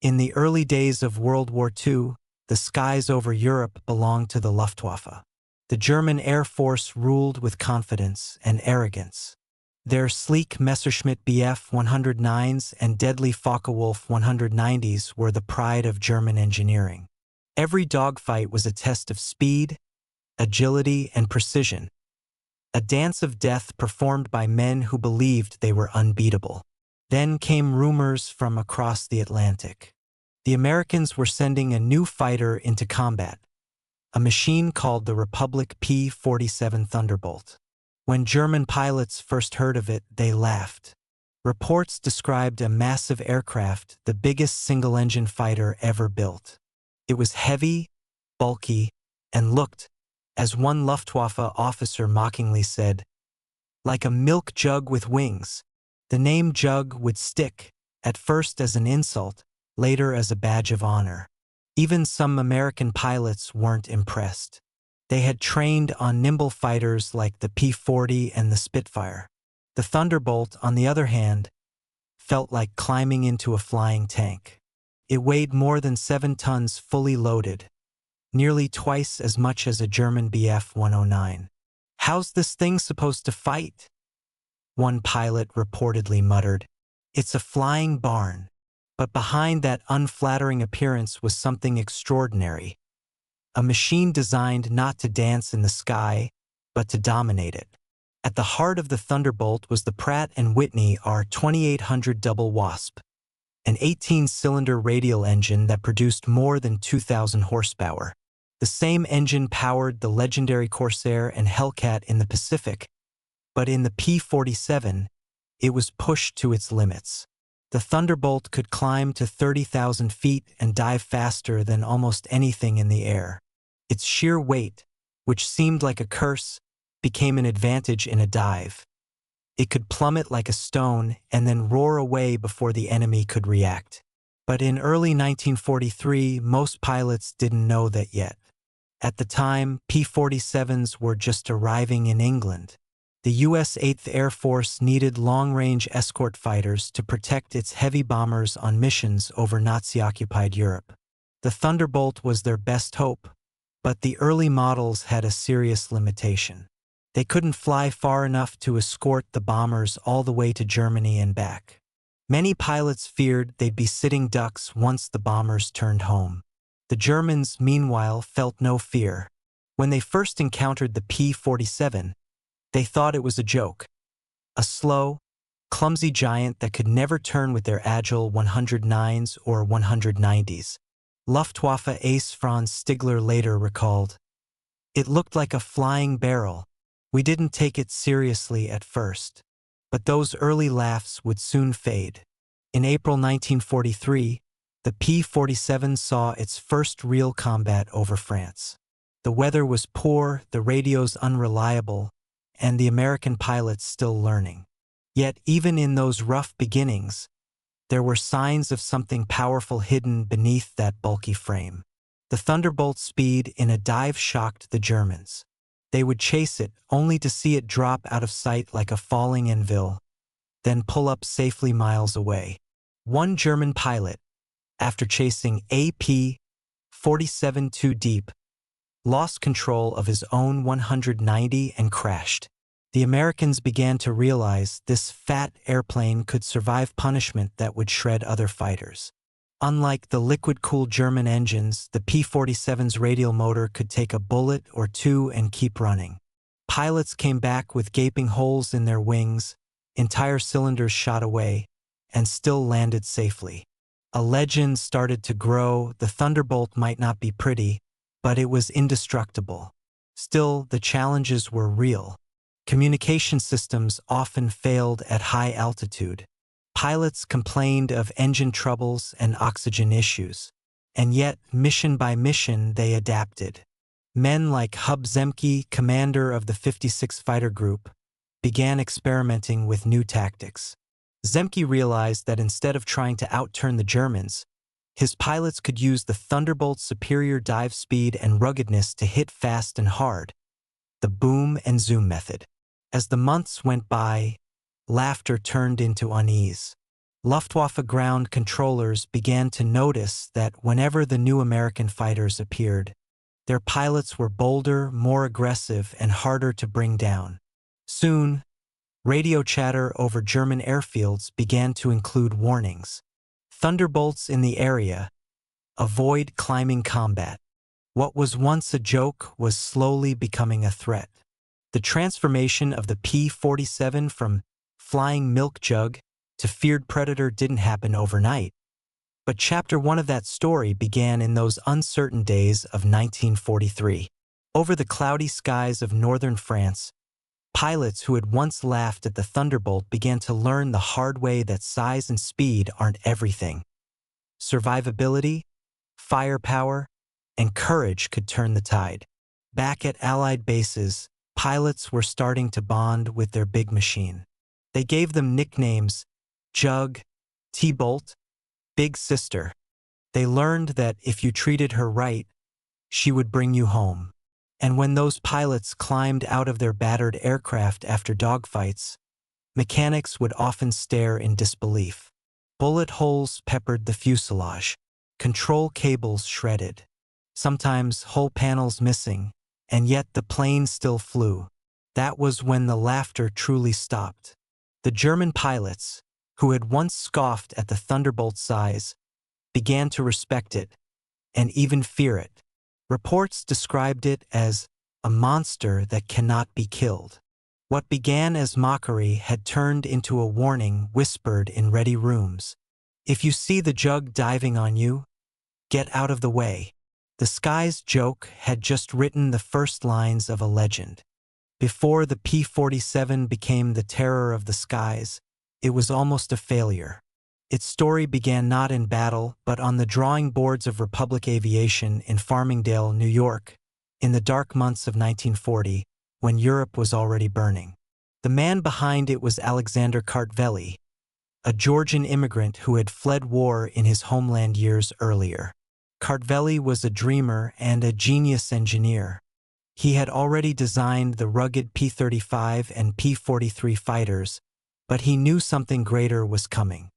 In the early days of World War II, the skies over Europe belonged to the Luftwaffe. The German Air Force ruled with confidence and arrogance. Their sleek Messerschmitt Bf 109s and deadly Focke-Wulf 190s were the pride of German engineering. Every dogfight was a test of speed, agility, and precision, a dance of death performed by men who believed they were unbeatable. Then came rumors from across the Atlantic. The Americans were sending a new fighter into combat, a machine called the Republic P-47 Thunderbolt. When German pilots first heard of it, they laughed. Reports described a massive aircraft, the biggest single-engine fighter ever built. It was heavy, bulky, and looked, as one Luftwaffe officer mockingly said, like a milk jug with wings. The name jug would stick, at first as an insult, later as a badge of honor. Even some American pilots weren't impressed. They had trained on nimble fighters like the P-40 and the Spitfire. The Thunderbolt, on the other hand, felt like climbing into a flying tank. It weighed more than 7 tons fully loaded, nearly twice as much as a German Bf 109. "How's this thing supposed to fight?" one pilot reportedly muttered. "It's a flying barn." But behind that unflattering appearance was something extraordinary. A machine designed not to dance in the sky, but to dominate it. At the heart of the Thunderbolt was the Pratt & Whitney R2800 Double Wasp, an 18-cylinder radial engine that produced more than 2,000 horsepower. The same engine powered the legendary Corsair and Hellcat in the Pacific, but in the P-47, it was pushed to its limits. The Thunderbolt could climb to 30,000 feet and dive faster than almost anything in the air. Its sheer weight, which seemed like a curse, became an advantage in a dive. It could plummet like a stone and then roar away before the enemy could react. But in early 1943, most pilots didn't know that yet. At the time, P-47s were just arriving in England. The U.S. 8th Air Force needed long-range escort fighters to protect its heavy bombers on missions over Nazi-occupied Europe. The Thunderbolt was their best hope, but the early models had a serious limitation. They couldn't fly far enough to escort the bombers all the way to Germany and back. Many pilots feared they'd be sitting ducks once the bombers turned home. The Germans, meanwhile, felt no fear. When they first encountered the P-47, they thought it was a joke. A slow, clumsy giant that could never turn with their agile 109s or 190s. Luftwaffe ace Franz Stigler later recalled, "It looked like a flying barrel. We didn't take it seriously at first." But those early laughs would soon fade. In April 1943, the P-47 saw its first real combat over France. The weather was poor, the radios unreliable, and the American pilots still learning. Yet even in those rough beginnings, there were signs of something powerful hidden beneath that bulky frame. The Thunderbolt's speed in a dive shocked the Germans. They would chase it only to see it drop out of sight like a falling anvil, then pull up safely miles away. One German pilot, after chasing a P-47 too deep, lost control of his own 190 and crashed. The Americans began to realize this fat airplane could survive punishment that would shred other fighters. Unlike the liquid-cooled German engines, the P-47's radial motor could take a bullet or two and keep running. Pilots came back with gaping holes in their wings, entire cylinders shot away, and still landed safely. A legend started to grow. The Thunderbolt might not be pretty, but it was indestructible. Still, the challenges were real. Communication systems often failed at high altitude. Pilots complained of engine troubles and oxygen issues. And yet, mission by mission, they adapted. Men like Hub Zemke, commander of the 56 Fighter Group, began experimenting with new tactics. Zemke realized that instead of trying to outturn the Germans, his pilots could use the Thunderbolt's superior dive speed and ruggedness to hit fast and hard, the boom and zoom method. As the months went by, laughter turned into unease. Luftwaffe ground controllers began to notice that whenever the new American fighters appeared, their pilots were bolder, more aggressive, and harder to bring down. Soon, radio chatter over German airfields began to include warnings. Thunderbolts in the area. Avoid climbing combat. What was once a joke was slowly becoming a threat. The transformation of the P-47 from flying milk jug to feared predator didn't happen overnight. But Chapter 1 of that story began in those uncertain days of 1943. Over the cloudy skies of northern France, pilots who had once laughed at the Thunderbolt began to learn the hard way that size and speed aren't everything. Survivability, firepower, and courage could turn the tide. Back at Allied bases, pilots were starting to bond with their big machine. They gave them nicknames: Jug, T-Bolt, Big Sister. They learned that if you treated her right, she would bring you home. And when those pilots climbed out of their battered aircraft after dogfights, mechanics would often stare in disbelief. Bullet holes peppered the fuselage, control cables shredded, sometimes whole panels missing, and yet the plane still flew. That was when the laughter truly stopped. The German pilots, who had once scoffed at the Thunderbolt's size, began to respect it and even fear it. Reports described it as a monster that cannot be killed. What began as mockery had turned into a warning whispered in ready rooms. If you see the Jug diving on you, get out of the way. The Sky's joke had just written the first lines of a legend. Before the P-47 became the terror of the skies, it was almost a failure. Its story began not in battle, but on the drawing boards of Republic Aviation in Farmingdale, New York, in the dark months of 1940, when Europe was already burning. The man behind it was Alexander Kartveli, a Georgian immigrant who had fled war in his homeland years earlier. Kartveli was a dreamer and a genius engineer. He had already designed the rugged P-35 and P-43 fighters, but he knew something greater was coming.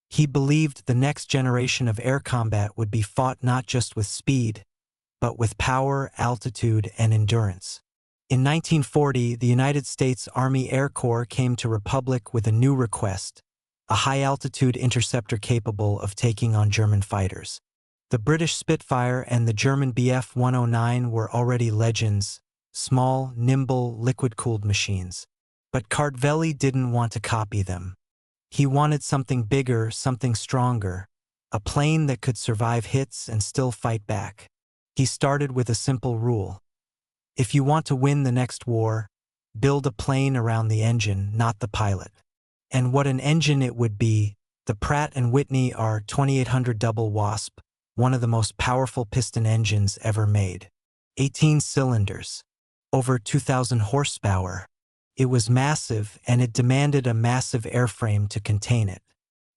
He believed the next generation of air combat would be fought not just with speed, but with power, altitude, and endurance. In 1940, the United States Army Air Corps came to Republic with a new request: a high-altitude interceptor capable of taking on German fighters. The British Spitfire and the German Bf-109 were already legends, small, nimble, liquid-cooled machines. But Kartveli didn't want to copy them. He wanted something bigger, something stronger, a plane that could survive hits and still fight back. He started with a simple rule: if you want to win the next war, build a plane around the engine, not the pilot. And what an engine it would be! The Pratt & Whitney R2800 Double Wasp, one of the most powerful piston engines ever made. 18 cylinders, over 2,000 horsepower. It was massive, and it demanded a massive airframe to contain it.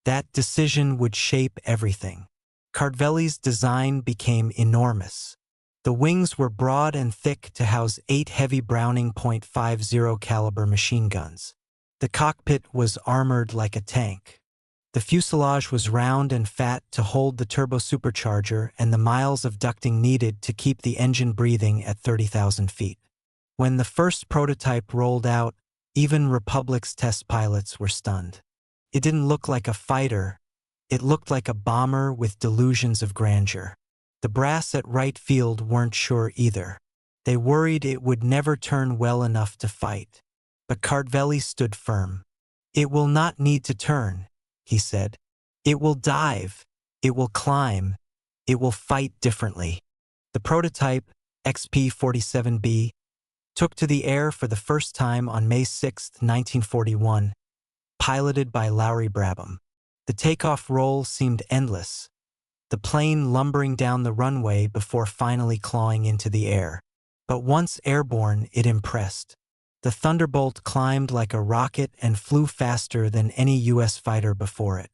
That decision would shape everything. Kartveli's design became enormous. The wings were broad and thick to house 8 heavy Browning .50 caliber machine guns. The cockpit was armored like a tank. The fuselage was round and fat to hold the turbo-supercharger and the miles of ducting needed to keep the engine breathing at 30,000 feet. When the first prototype rolled out, even Republic's test pilots were stunned. It didn't look like a fighter. It looked like a bomber with delusions of grandeur. The brass at Wright Field weren't sure either. They worried it would never turn well enough to fight. But Kartveli stood firm. "It will not need to turn," he said. "It will dive. It will climb. It will fight differently." The prototype, XP-47B, took to the air for the first time on May 6, 1941, piloted by Lowry Brabham. The takeoff roll seemed endless, the plane lumbering down the runway before finally clawing into the air. But once airborne, it impressed. The Thunderbolt climbed like a rocket and flew faster than any U.S. fighter before it.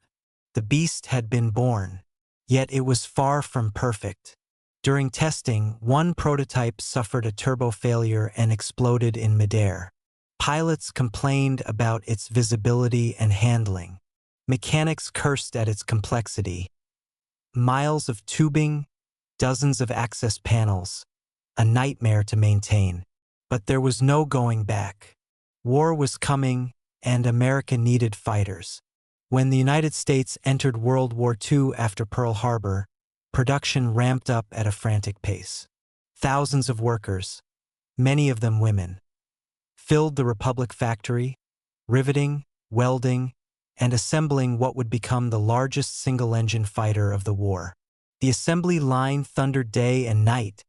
The beast had been born, yet it was far from perfect. During testing, one prototype suffered a turbo failure and exploded in midair. Pilots complained about its visibility and handling. Mechanics cursed at its complexity. Miles of tubing, dozens of access panels, a nightmare to maintain. But there was no going back. War was coming, and America needed fighters. When the United States entered World War II after Pearl Harbor, production ramped up at a frantic pace. Thousands of workers, many of them women, filled the Republic factory, riveting, welding, and assembling what would become the largest single-engine fighter of the war. The assembly line thundered day and night,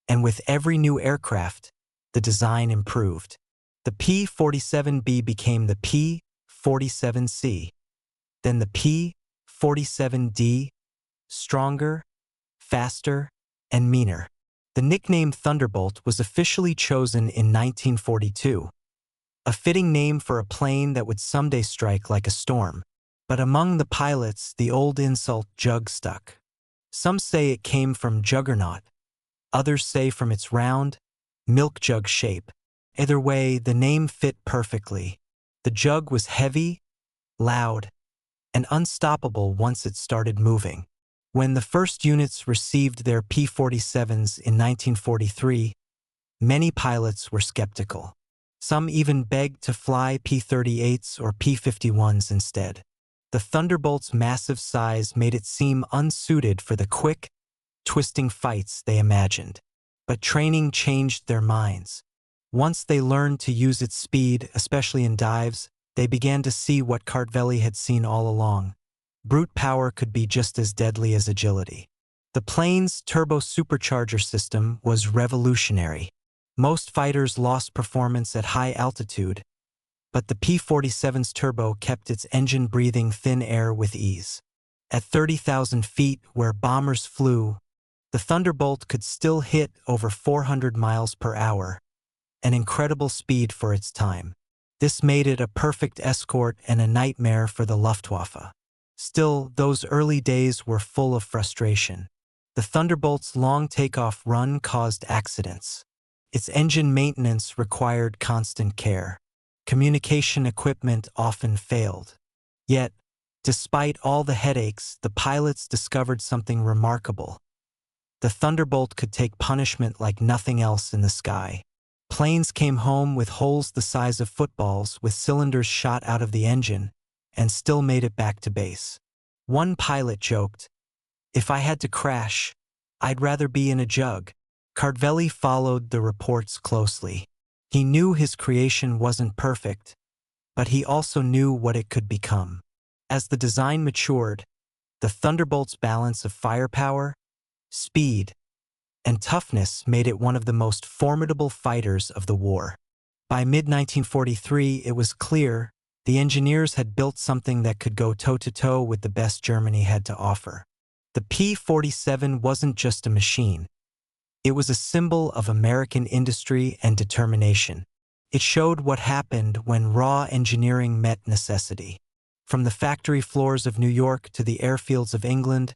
and with every new aircraft, the design improved. The P-47B became the P-47C, then the P-47D, stronger, faster, and meaner. The nickname Thunderbolt was officially chosen in 1942, a fitting name for a plane that would someday strike like a storm. But among the pilots, the old insult "jug" stuck. Some say it came from juggernaut, others say from its round, milk jug shape. Either way, the name fit perfectly. The jug was heavy, loud, and unstoppable once it started moving. When the first units received their P-47s in 1943, many pilots were skeptical. Some even begged to fly P-38s or P-51s instead. The Thunderbolt's massive size made it seem unsuited for the quick, twisting fights they imagined. But training changed their minds. Once they learned to use its speed, especially in dives, they began to see what Kartveli had seen all along. Brute power could be just as deadly as agility. The plane's turbo-supercharger system was revolutionary. Most fighters lost performance at high altitude, but the P-47's turbo kept its engine breathing thin air with ease. At 30,000 feet, where bombers flew, the Thunderbolt could still hit over 400 miles per hour, an incredible speed for its time. This made it a perfect escort and a nightmare for the Luftwaffe. Still, those early days were full of frustration. The Thunderbolt's long takeoff run caused accidents. Its engine maintenance required constant care. Communication equipment often failed. Yet, despite all the headaches, the pilots discovered something remarkable. The Thunderbolt could take punishment like nothing else in the sky. Planes came home with holes the size of footballs, with cylinders shot out of the engine, and still made it back to base. One pilot joked, "If I had to crash, I'd rather be in a jug." Kartveli followed the reports closely. He knew his creation wasn't perfect, but he also knew what it could become. As the design matured, the Thunderbolt's balance of firepower, speed, and toughness made it one of the most formidable fighters of the war. By mid-1943, it was clear the engineers had built something that could go toe-to-toe with the best Germany had to offer. The P-47 wasn't just a machine. It was a symbol of American industry and determination. It showed what happened when raw engineering met necessity. From the factory floors of New York to the airfields of England,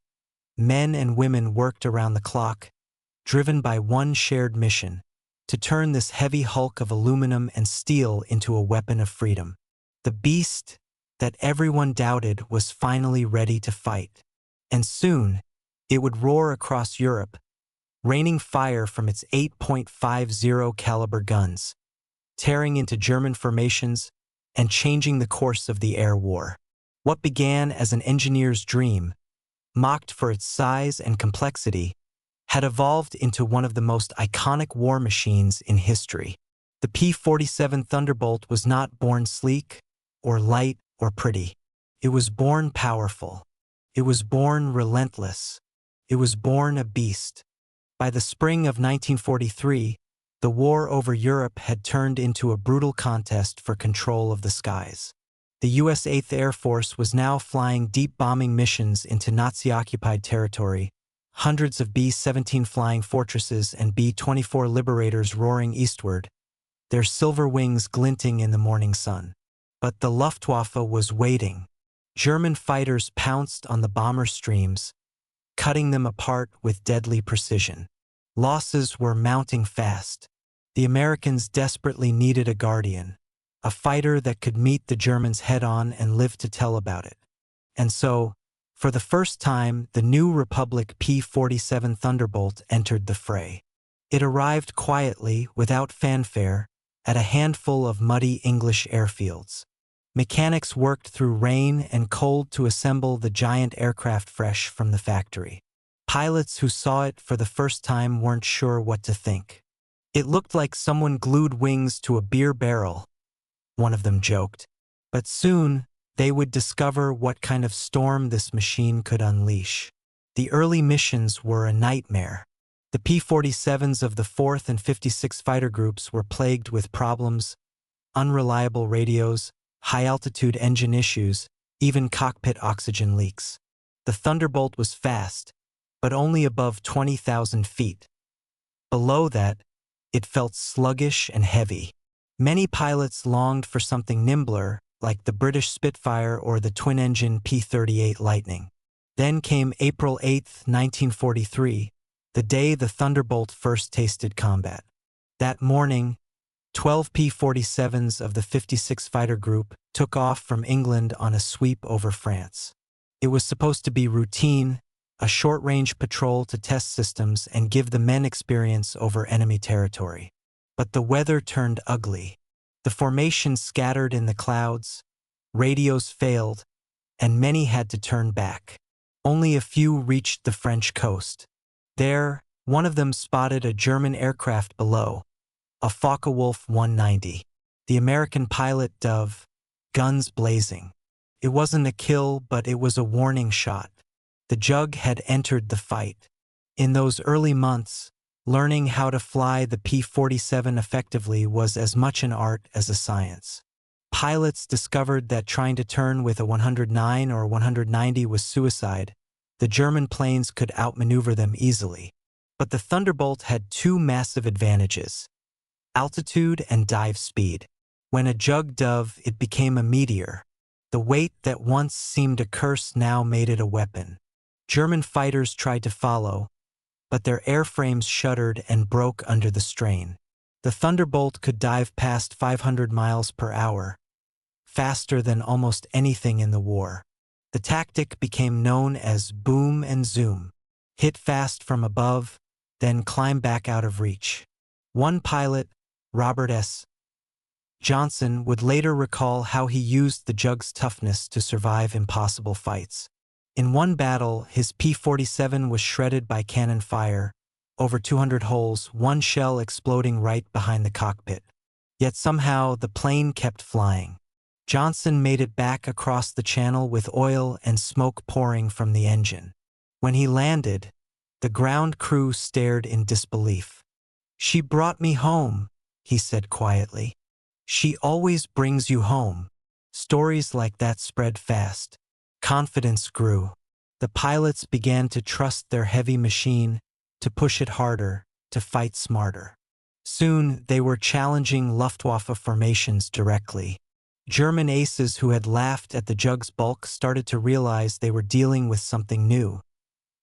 men and women worked around the clock, driven by one shared mission: to turn this heavy hulk of aluminum and steel into a weapon of freedom. The beast that everyone doubted was finally ready to fight. And soon, it would roar across Europe, raining fire from its 8.50 caliber guns, tearing into German formations and changing the course of the air war. What began as an engineer's dream, mocked for its size and complexity, had evolved into one of the most iconic war machines in history. The P-47 Thunderbolt was not born sleek, or light, or pretty. It was born powerful. It was born relentless. It was born a beast. By the spring of 1943, the war over Europe had turned into a brutal contest for control of the skies. The U.S. 8th Air Force was now flying deep bombing missions into Nazi-occupied territory, hundreds of B-17 flying fortresses and B-24 Liberators roaring eastward, their silver wings glinting in the morning sun. But the Luftwaffe was waiting. German fighters pounced on the bomber streams, cutting them apart with deadly precision. Losses were mounting fast. The Americans desperately needed a guardian, a fighter that could meet the Germans head-on and live to tell about it. And so, for the first time, the new Republic P-47 Thunderbolt entered the fray. It arrived quietly, without fanfare, at a handful of muddy English airfields. Mechanics worked through rain and cold to assemble the giant aircraft fresh from the factory. Pilots who saw it for the first time weren't sure what to think. "It looked like someone glued wings to a beer barrel," one of them joked. But soon, they would discover what kind of storm this machine could unleash. The early missions were a nightmare. The P-47s of the 4th and 56 fighter groups were plagued with problems: unreliable radios, high-altitude engine issues, even cockpit oxygen leaks. The Thunderbolt was fast, but only above 20,000 feet. Below that, it felt sluggish and heavy. Many pilots longed for something nimbler, like the British Spitfire or the twin-engine P-38 Lightning. Then came April 8, 1943, the day the Thunderbolt first tasted combat. That morning, 12 P-47s of the 56 Fighter Group took off from England on a sweep over France. It was supposed to be routine, a short-range patrol to test systems and give the men experience over enemy territory. But the weather turned ugly. The formation scattered in the clouds, radios failed, and many had to turn back. Only a few reached the French coast. There, one of them spotted a German aircraft below, a Focke-Wulf 190. The American pilot dove, guns blazing. It wasn't a kill, but it was a warning shot. The Jug had entered the fight. In those early months, learning how to fly the P-47 effectively was as much an art as a science. Pilots discovered that trying to turn with a 109 or 190 was suicide. The German planes could outmaneuver them easily. But the Thunderbolt had two massive advantages: altitude and dive speed. When a Jug dove, it became a meteor. The weight that once seemed a curse now made it a weapon. German fighters tried to follow, but their airframes shuddered and broke under the strain. The Thunderbolt could dive past 500 miles per hour, faster than almost anything in the war. The tactic became known as boom and zoom: hit fast from above, then climb back out of reach. One pilot, Robert S. Johnson, would later recall how he used the Jug's toughness to survive impossible fights. In one battle, his P-47 was shredded by cannon fire, over 200 holes, one shell exploding right behind the cockpit. Yet somehow the plane kept flying. Johnson made it back across the channel with oil and smoke pouring from the engine. When he landed, the ground crew stared in disbelief. "She brought me home," he said quietly. "She always brings you home." Stories like that spread fast. Confidence grew. The pilots began to trust their heavy machine, to push it harder, to fight smarter. Soon, they were challenging Luftwaffe formations directly. German aces who had laughed at the Jug's bulk started to realize they were dealing with something new,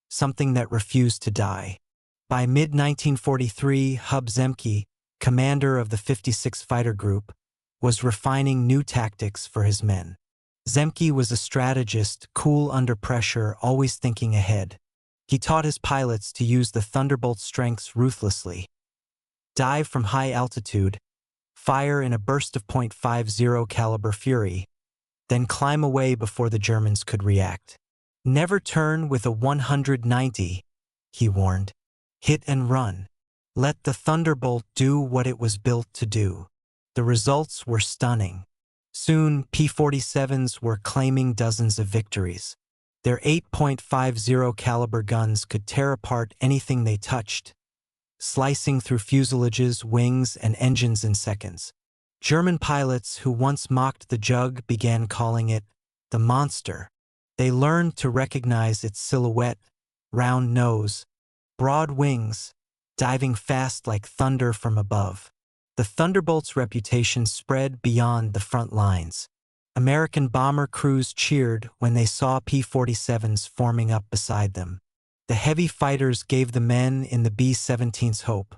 something that refused to die. By mid-1943, Hub Zemke, commander of the 56 Fighter Group, was refining new tactics for his men. Zemke was a strategist, cool under pressure, always thinking ahead. He taught his pilots to use the Thunderbolt's strengths ruthlessly. Dive from high altitude, fire in a burst of .50 caliber fury, then climb away before the Germans could react. "Never turn with a 190, he warned. "Hit and run. Let the Thunderbolt do what it was built to do." The results were stunning. Soon, P-47s were claiming dozens of victories. Their 8.50 caliber guns could tear apart anything they touched, slicing through fuselages, wings, and engines in seconds. German pilots who once mocked the Jug began calling it the monster. They learned to recognize its silhouette: round nose, broad wings, diving fast like thunder from above. The Thunderbolt's reputation spread beyond the front lines. American bomber crews cheered when they saw P-47s forming up beside them. The heavy fighters gave the men in the B-17s hope,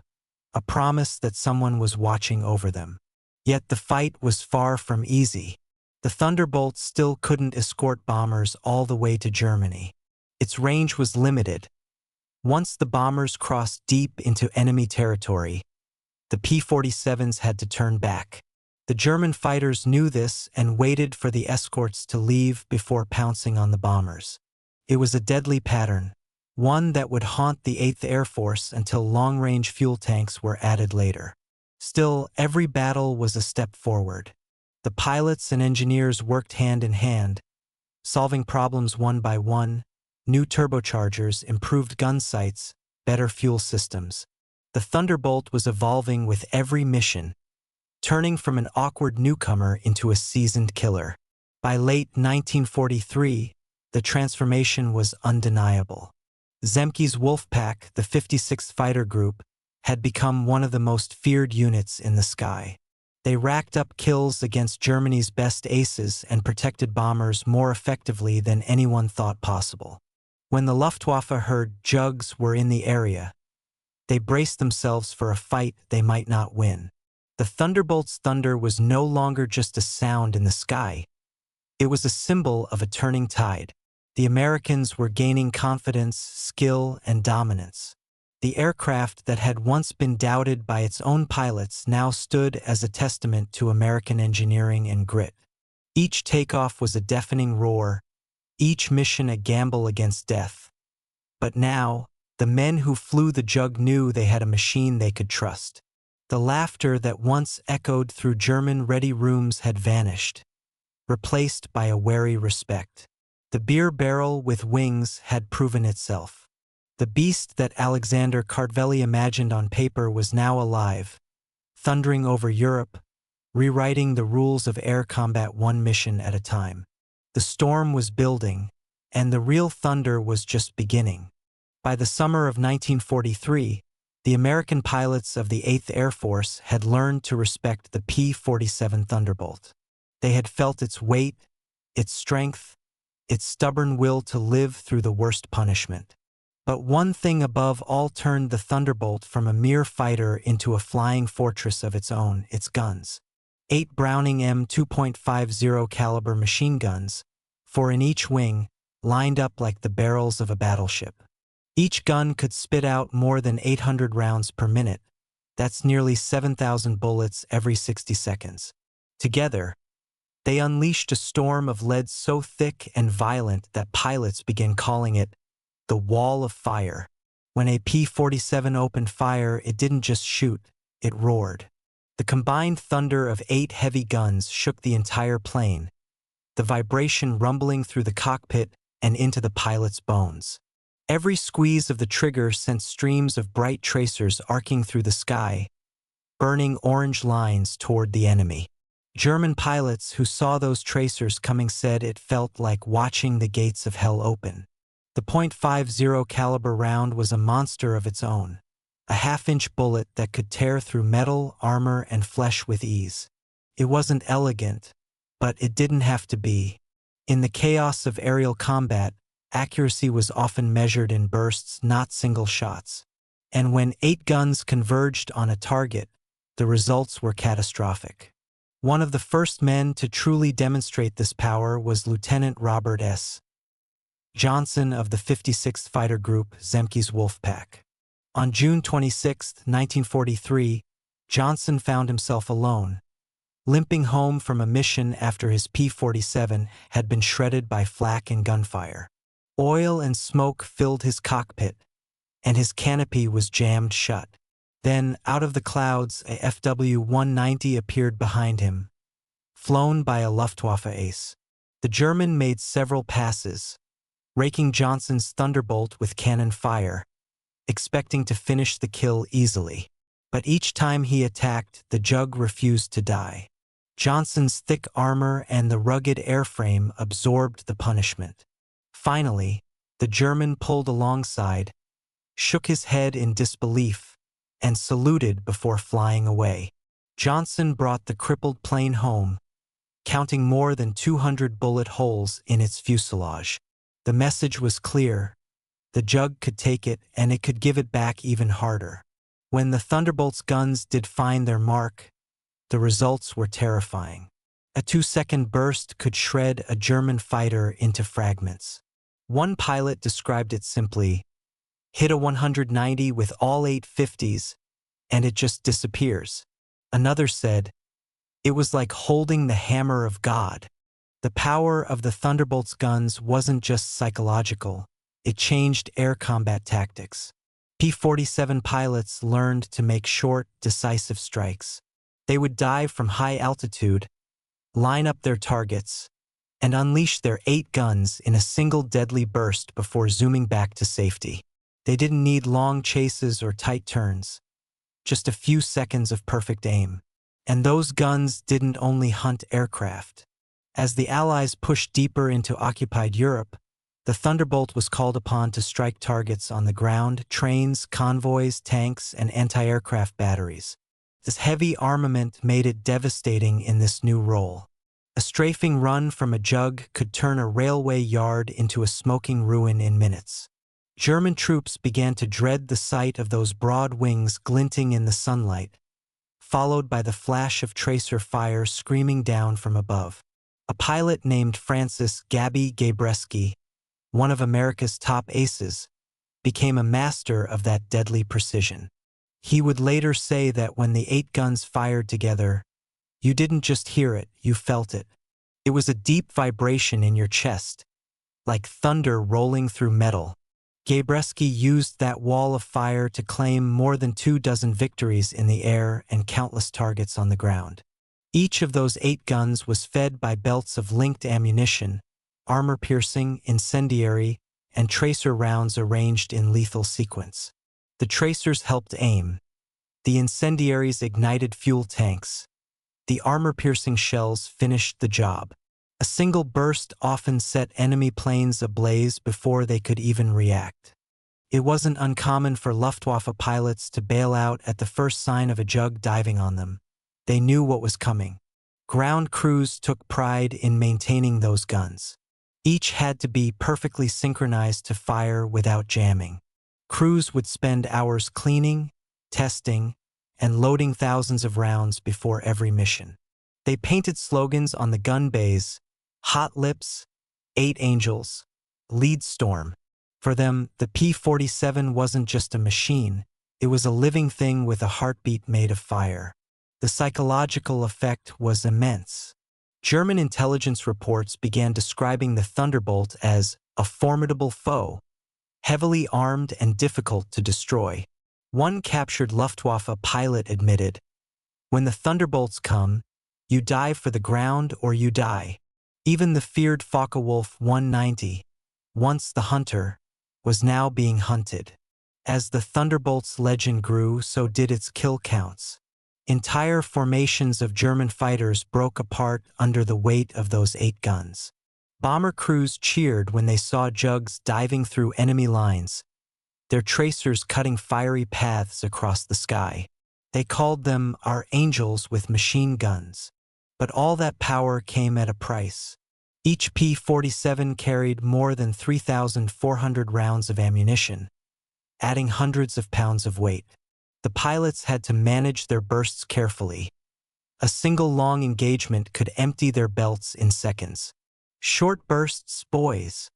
a promise that someone was watching over them. Yet the fight was far from easy. The The Thunderbolt still couldn't escort bombers all the way to Germany. Its range was limited. Once the bombers crossed deep into enemy territory, the P-47s had to turn back. The German fighters knew this and waited for the escorts to leave before pouncing on the bombers. It was a deadly pattern, one that would haunt the 8th Air Force until long-range fuel tanks were added later. Still, every battle was a step forward. The pilots and engineers worked hand in hand, solving problems one by one: new turbochargers, improved gun sights, better fuel systems. The Thunderbolt was evolving with every mission, turning from an awkward newcomer into a seasoned killer. By late 1943, the transformation was undeniable. Zemke's Wolfpack, the 56th Fighter Group, had become one of the most feared units in the sky. They racked up kills against Germany's best aces and protected bombers more effectively than anyone thought possible. When the Luftwaffe heard jugs were in the area, they braced themselves for a fight they might not win. The Thunderbolt's thunder was no longer just a sound in the sky. It was a symbol of a turning tide. The Americans were gaining confidence, skill, and dominance. The aircraft that had once been doubted by its own pilots now stood as a testament to American engineering and grit. Each takeoff was a deafening roar, each mission a gamble against death. But now, the men who flew the Jug knew they had a machine they could trust. The laughter that once echoed through German ready rooms had vanished, replaced by a wary respect. The beer barrel with wings had proven itself. The beast that Alexander Kartveli imagined on paper was now alive, thundering over Europe, rewriting the rules of air combat one mission at a time. The storm was building, and the real thunder was just beginning. By the summer of 1943, the American pilots of the 8th Air Force had learned to respect the P-47 Thunderbolt. They had felt its weight, its strength, its stubborn will to live through the worst punishment. But one thing above all turned the Thunderbolt from a mere fighter into a flying fortress of its own: its guns. 8 Browning M2.50 caliber machine guns, 4 in each wing, lined up like the barrels of a battleship. Each gun could spit out more than 800 rounds per minute. That's nearly 7,000 bullets every 60 seconds. Together, they unleashed a storm of lead so thick and violent that pilots began calling it the Wall of Fire. When a P-47 opened fire, it didn't just shoot, it roared. The combined thunder of 8 heavy guns shook the entire plane, the vibration rumbling through the cockpit and into the pilot's bones. Every squeeze of the trigger sent streams of bright tracers arcing through the sky, burning orange lines toward the enemy. German pilots who saw those tracers coming said it felt like watching the gates of hell open. The .50 caliber round was a monster of its own, a half-inch bullet that could tear through metal, armor, and flesh with ease. It wasn't elegant, but it didn't have to be. In the chaos of aerial combat, accuracy was often measured in bursts, not single shots. And when 8 guns converged on a target, the results were catastrophic. One of the first men to truly demonstrate this power was Lieutenant Robert S. Johnson of the 56th Fighter Group, Zemke's Wolfpack. On June 26, 1943, Johnson found himself alone, limping home from a mission after his P-47 had been shredded by flak and gunfire. Oil and smoke filled his cockpit, and his canopy was jammed shut. Then, out of the clouds, a FW-190 appeared behind him, flown by a Luftwaffe ace. The German made several passes, raking Johnson's Thunderbolt with cannon fire, expecting to finish the kill easily. But each time he attacked, the Jug refused to die. Johnson's thick armor and the rugged airframe absorbed the punishment. Finally, the German pulled alongside, shook his head in disbelief, and saluted before flying away. Johnson brought the crippled plane home, counting more than 200 bullet holes in its fuselage. The message was clear: the Jug could take it, and it could give it back even harder. When the Thunderbolt's guns did find their mark, the results were terrifying. A 2-second burst could shred a German fighter into fragments. One pilot described it simply: hit a 190 with all 850s, and it just disappears. Another said, it was like holding the hammer of God. The power of the Thunderbolt's guns wasn't just psychological, it changed air combat tactics. P-47 pilots learned to make short, decisive strikes. They would dive from high altitude, line up their targets, and unleash their 8 guns in a single deadly burst before zooming back to safety. They didn't need long chases or tight turns, just a few seconds of perfect aim. And those guns didn't only hunt aircraft. As the Allies pushed deeper into occupied Europe, the Thunderbolt was called upon to strike targets on the ground: trains, convoys, tanks, and anti-aircraft batteries. This heavy armament made it devastating in this new role. A strafing run from a Jug could turn a railway yard into a smoking ruin in minutes. German troops began to dread the sight of those broad wings glinting in the sunlight, followed by the flash of tracer fire screaming down from above. A pilot named Francis "Gabby" Gabreski, one of America's top aces, became a master of that deadly precision. He would later say that when the 8 guns fired together, you didn't just hear it, you felt it. It was a deep vibration in your chest, like thunder rolling through metal. Gabreski used that wall of fire to claim more than 24 victories in the air and countless targets on the ground. Each of those 8 guns was fed by belts of linked ammunition, armor-piercing, incendiary, and tracer rounds arranged in lethal sequence. The tracers helped aim. The incendiaries ignited fuel tanks. The armor-piercing shells finished the job. A single burst often set enemy planes ablaze before they could even react. It wasn't uncommon for Luftwaffe pilots to bail out at the first sign of a Jug diving on them. They knew what was coming. Ground crews took pride in maintaining those guns. Each had to be perfectly synchronized to fire without jamming. Crews would spend hours cleaning, testing, and loading thousands of rounds before every mission. They painted slogans on the gun bays: Hot Lips, 8 Angels, Lead Storm. For them, the P-47 wasn't just a machine, it was a living thing with a heartbeat made of fire. The psychological effect was immense. German intelligence reports began describing the Thunderbolt as a formidable foe, heavily armed and difficult to destroy. One captured Luftwaffe pilot admitted, "When the Thunderbolts come, you dive for the ground or you die." Even the feared Focke-Wulf 190, once the hunter, was now being hunted. As the Thunderbolt's legend grew, so did its kill counts. Entire formations of German fighters broke apart under the weight of those 8 guns. Bomber crews cheered when they saw Jugs diving through enemy lines, their tracers cutting fiery paths across the sky. They called them our angels with machine guns. But all that power came at a price. Each P-47 carried more than 3,400 rounds of ammunition, adding hundreds of pounds of weight. The pilots had to manage their bursts carefully. A single long engagement could empty their belts in seconds. "Short bursts, boys,"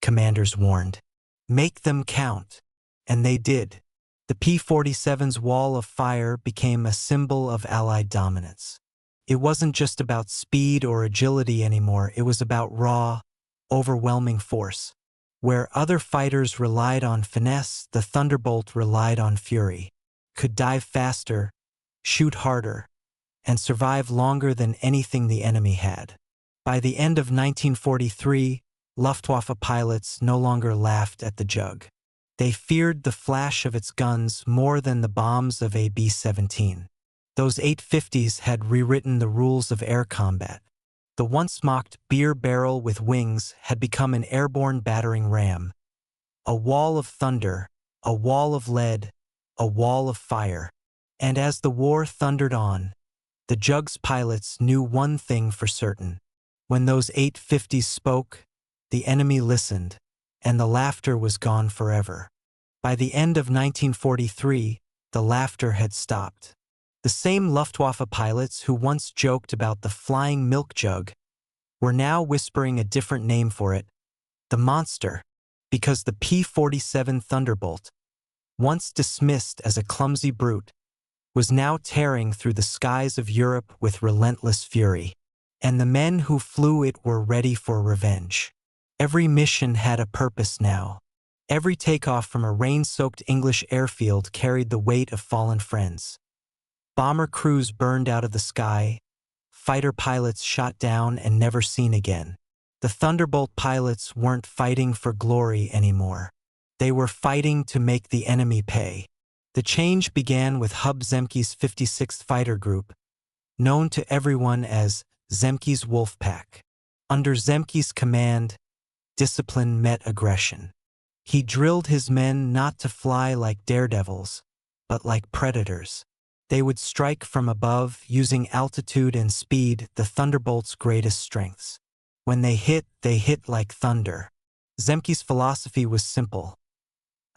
commanders warned. "Make them count." And they did. The P-47's wall of fire became a symbol of Allied dominance. It wasn't just about speed or agility anymore, it was about raw, overwhelming force. Where other fighters relied on finesse, the Thunderbolt relied on fury. Could dive faster, shoot harder, and survive longer than anything the enemy had. By the end of 1943, Luftwaffe pilots no longer laughed at the Jug. They feared the flash of its guns more than the bombs of a B-17. Those 850s had rewritten the rules of air combat. The once mocked beer barrel with wings had become an airborne battering ram. A wall of thunder, a wall of lead, a wall of fire. And as the war thundered on, the Jug's pilots knew one thing for certain. When those 850s spoke, the enemy listened, and the laughter was gone forever. By the end of 1943, the laughter had stopped. The same Luftwaffe pilots who once joked about the flying milk jug were now whispering a different name for it, the monster, because the P-47 Thunderbolt, once dismissed as a clumsy brute, was now tearing through the skies of Europe with relentless fury. And the men who flew it were ready for revenge. Every mission had a purpose now. Every takeoff from a rain-soaked English airfield carried the weight of fallen friends. Bomber crews burned out of the sky, fighter pilots shot down and never seen again. The Thunderbolt pilots weren't fighting for glory anymore. They were fighting to make the enemy pay. The change began with Hub Zemke's 56th Fighter Group, known to everyone as Zemke's Wolfpack. Under Zemke's command, discipline met aggression. He drilled his men not to fly like daredevils, but like predators. They would strike from above, using altitude and speed, the Thunderbolt's greatest strengths. When they hit like thunder. Zemke's philosophy was simple.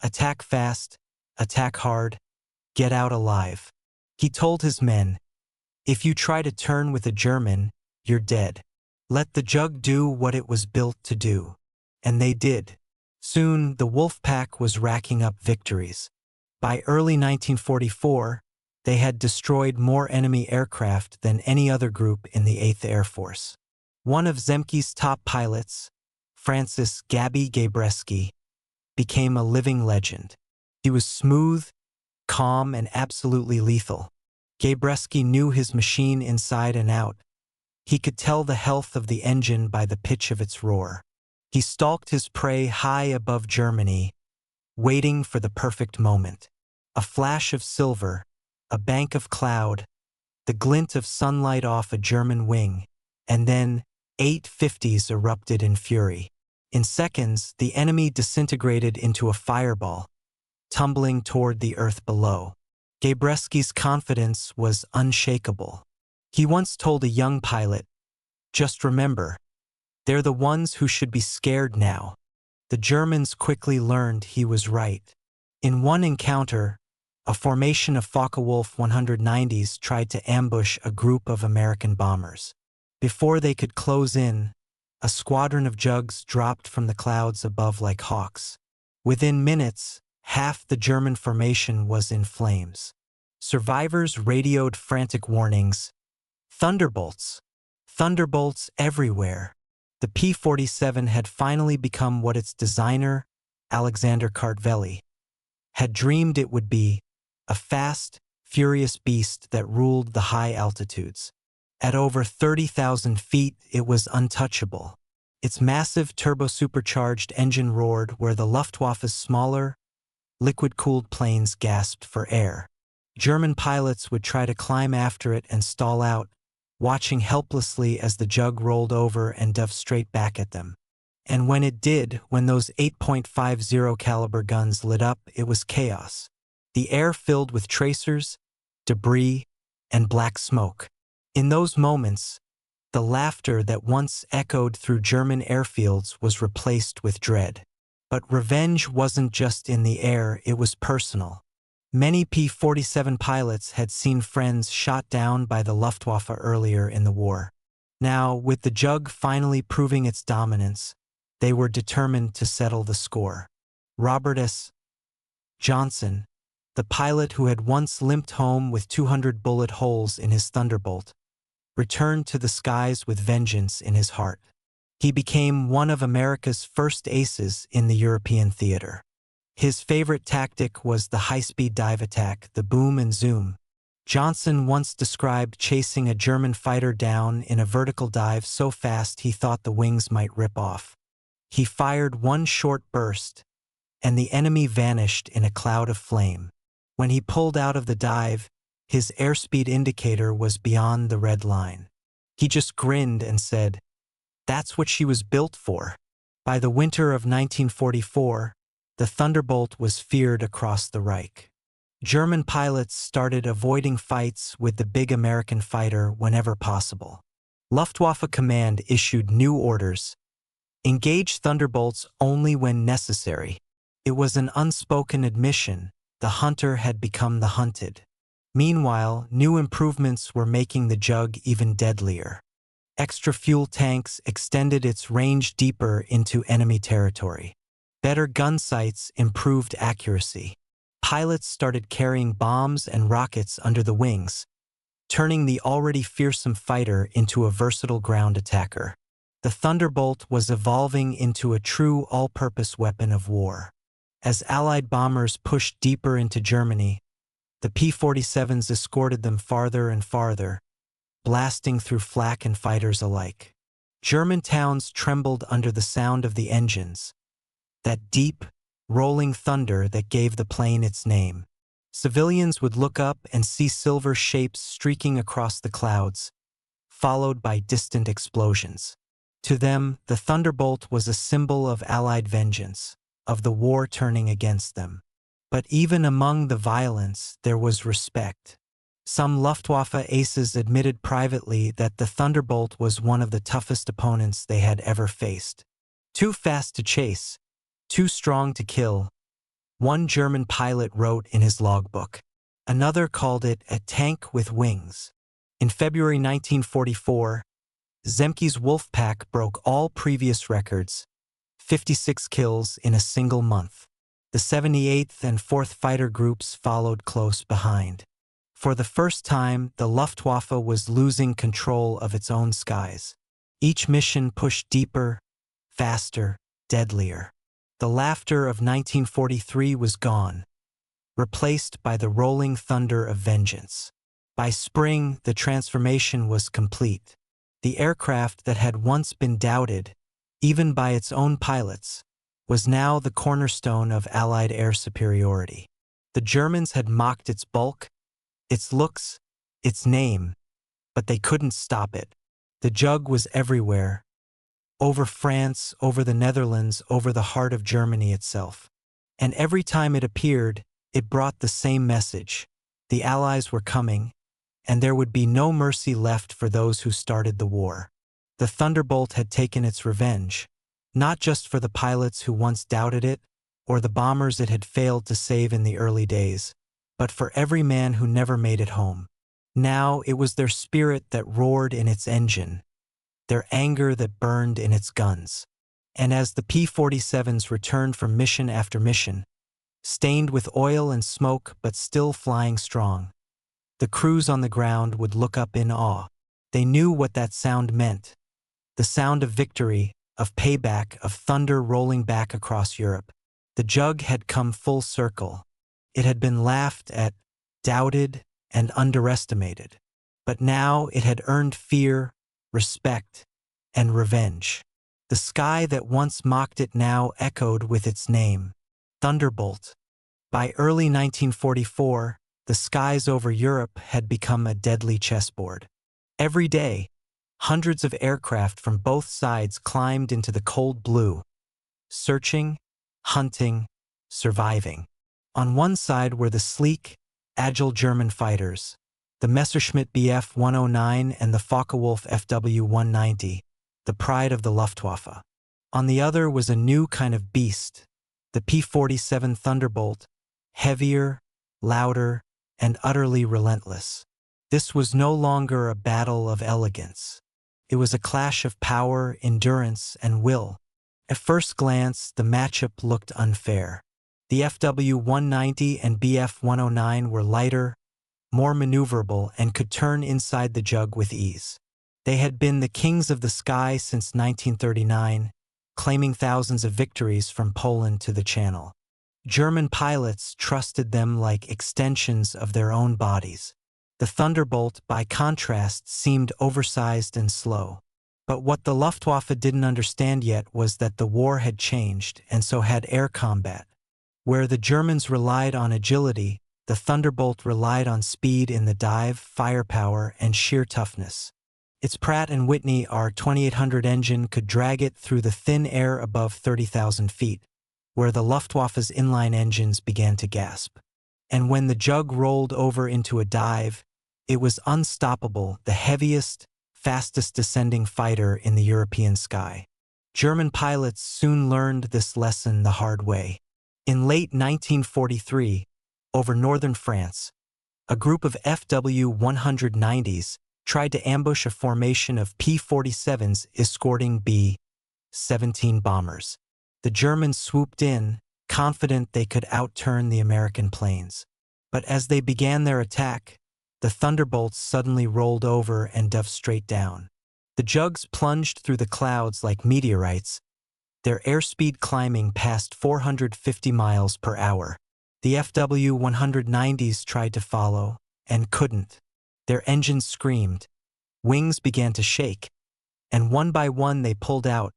Attack fast, attack hard, get out alive. He told his men, if you try to turn with a German, you're dead. Let the jug do what it was built to do. And they did. Soon, the Wolfpack was racking up victories. By early 1944, they had destroyed more enemy aircraft than any other group in the 8th Air Force. One of Zemke's top pilots, Francis "Gabby" Gabreski, became a living legend. He was smooth, calm, and absolutely lethal. Gabreski knew his machine inside and out. He could tell the health of the engine by the pitch of its roar. He stalked his prey high above Germany, waiting for the perfect moment. A flash of silver, a bank of cloud, the glint of sunlight off a German wing, and then 850s erupted in fury. In seconds, the enemy disintegrated into a fireball, tumbling toward the earth below. Gabreski's confidence was unshakable. He once told a young pilot, just remember, they're the ones who should be scared now. The Germans quickly learned he was right. In one encounter, a formation of Focke-Wulf 190s tried to ambush a group of American bombers. Before they could close in, a squadron of jugs dropped from the clouds above like hawks. Within minutes, half the German formation was in flames. Survivors radioed frantic warnings. Thunderbolts! Thunderbolts everywhere! The P-47 had finally become what its designer, Alexander Kartveli, had dreamed it would be, a fast, furious beast that ruled the high altitudes. At over 30,000 feet, it was untouchable. Its massive turbo-supercharged engine roared where the Luftwaffe's smaller, liquid-cooled planes gasped for air. German pilots would try to climb after it and stall out, watching helplessly as the jug rolled over and dove straight back at them. And when it did, when those 8.50 caliber guns lit up, it was chaos. The air filled with tracers, debris, and black smoke. In those moments, the laughter that once echoed through German airfields was replaced with dread. But revenge wasn't just in the air, it was personal. Many P-47 pilots had seen friends shot down by the Luftwaffe earlier in the war. Now, with the jug finally proving its dominance, they were determined to settle the score. Robert S. Johnson, the pilot who had once limped home with 200 bullet holes in his Thunderbolt, returned to the skies with vengeance in his heart. He became one of America's first aces in the European theater. His favorite tactic was the high-speed dive attack, the boom and zoom. Johnson once described chasing a German fighter down in a vertical dive so fast he thought the wings might rip off. He fired one short burst, and the enemy vanished in a cloud of flame. When he pulled out of the dive, his airspeed indicator was beyond the red line. He just grinned and said, "That's what she was built for." By the winter of 1944, the Thunderbolt was feared across the Reich. German pilots started avoiding fights with the big American fighter whenever possible. Luftwaffe Command issued new orders: engage Thunderbolts only when necessary. It was an unspoken admission: the hunter had become the hunted. Meanwhile, new improvements were making the Jug even deadlier. Extra fuel tanks extended its range deeper into enemy territory. Better gun sights improved accuracy. Pilots started carrying bombs and rockets under the wings, turning the already fearsome fighter into a versatile ground attacker. The Thunderbolt was evolving into a true all-purpose weapon of war. As Allied bombers pushed deeper into Germany, the P-47s escorted them farther and farther, blasting through flak and fighters alike. German towns trembled under the sound of the engines, that deep, rolling thunder that gave the plane its name. Civilians would look up and see silver shapes streaking across the clouds, followed by distant explosions. To them, the Thunderbolt was a symbol of Allied vengeance, of the war turning against them. But even among the violence, there was respect. Some Luftwaffe aces admitted privately that the Thunderbolt was one of the toughest opponents they had ever faced. Too fast to chase, too strong to kill, one German pilot wrote in his logbook. Another called it a tank with wings. In February 1944, Zemke's Wolfpack broke all previous records, 56 kills in a single month. The 78th and 4th Fighter Groups followed close behind. For the first time, the Luftwaffe was losing control of its own skies. Each mission pushed deeper, faster, deadlier. The laughter of 1943 was gone, replaced by the rolling thunder of vengeance. By spring, the transformation was complete. The aircraft that had once been doubted, even by its own pilots, was now the cornerstone of Allied air superiority. The Germans had mocked its bulk, its looks, its name, but they couldn't stop it. The Jug was everywhere, over France, over the Netherlands, over the heart of Germany itself. And every time it appeared, it brought the same message. The Allies were coming, and there would be no mercy left for those who started the war. The Thunderbolt had taken its revenge, not just for the pilots who once doubted it, or the bombers it had failed to save in the early days, but for every man who never made it home. Now it was their spirit that roared in its engine, their anger that burned in its guns. And as the P-47s returned from mission after mission, stained with oil and smoke but still flying strong, the crews on the ground would look up in awe. They knew what that sound meant. The sound of victory, of payback, of thunder rolling back across Europe. The Jug had come full circle. It had been laughed at, doubted, and underestimated. But now it had earned fear, respect, and revenge. The sky that once mocked it now echoed with its name, Thunderbolt. By early 1944, the skies over Europe had become a deadly chessboard. Every day, hundreds of aircraft from both sides climbed into the cold blue, searching, hunting, surviving. On one side were the sleek, agile German fighters, the Messerschmitt Bf 109 and the Focke-Wulf FW 190, the pride of the Luftwaffe. On the other was a new kind of beast, the P-47 Thunderbolt, heavier, louder, and utterly relentless. This was no longer a battle of elegance. It was a clash of power, endurance, and will. At first glance, the matchup looked unfair. The FW 190 and Bf 109 were lighter, more maneuverable, and could turn inside the Jug with ease. They had been the kings of the sky since 1939, claiming thousands of victories from Poland to the Channel. German pilots trusted them like extensions of their own bodies. The Thunderbolt, by contrast, seemed oversized and slow. But what the Luftwaffe didn't understand yet was that the war had changed, and so had air combat. Where the Germans relied on agility, the Thunderbolt relied on speed in the dive, firepower, and sheer toughness. Its Pratt & Whitney R2800 engine could drag it through the thin air above 30,000 feet, where the Luftwaffe's inline engines began to gasp. And when the Jug rolled over into a dive, it was unstoppable, the heaviest, fastest descending fighter in the European sky. German pilots soon learned this lesson the hard way. In late 1943, over northern France, A group of FW-190s tried to ambush a formation of P-47s escorting B-17 bombers. The Germans swooped in, confident they could outturn the American planes. But as they began their attack, the Thunderbolts suddenly rolled over and dove straight down. The Jugs plunged through the clouds like meteorites, their airspeed climbing past 450 miles per hour. The FW-190s tried to follow, and couldn't. Their engines screamed, wings began to shake, and one by one they pulled out,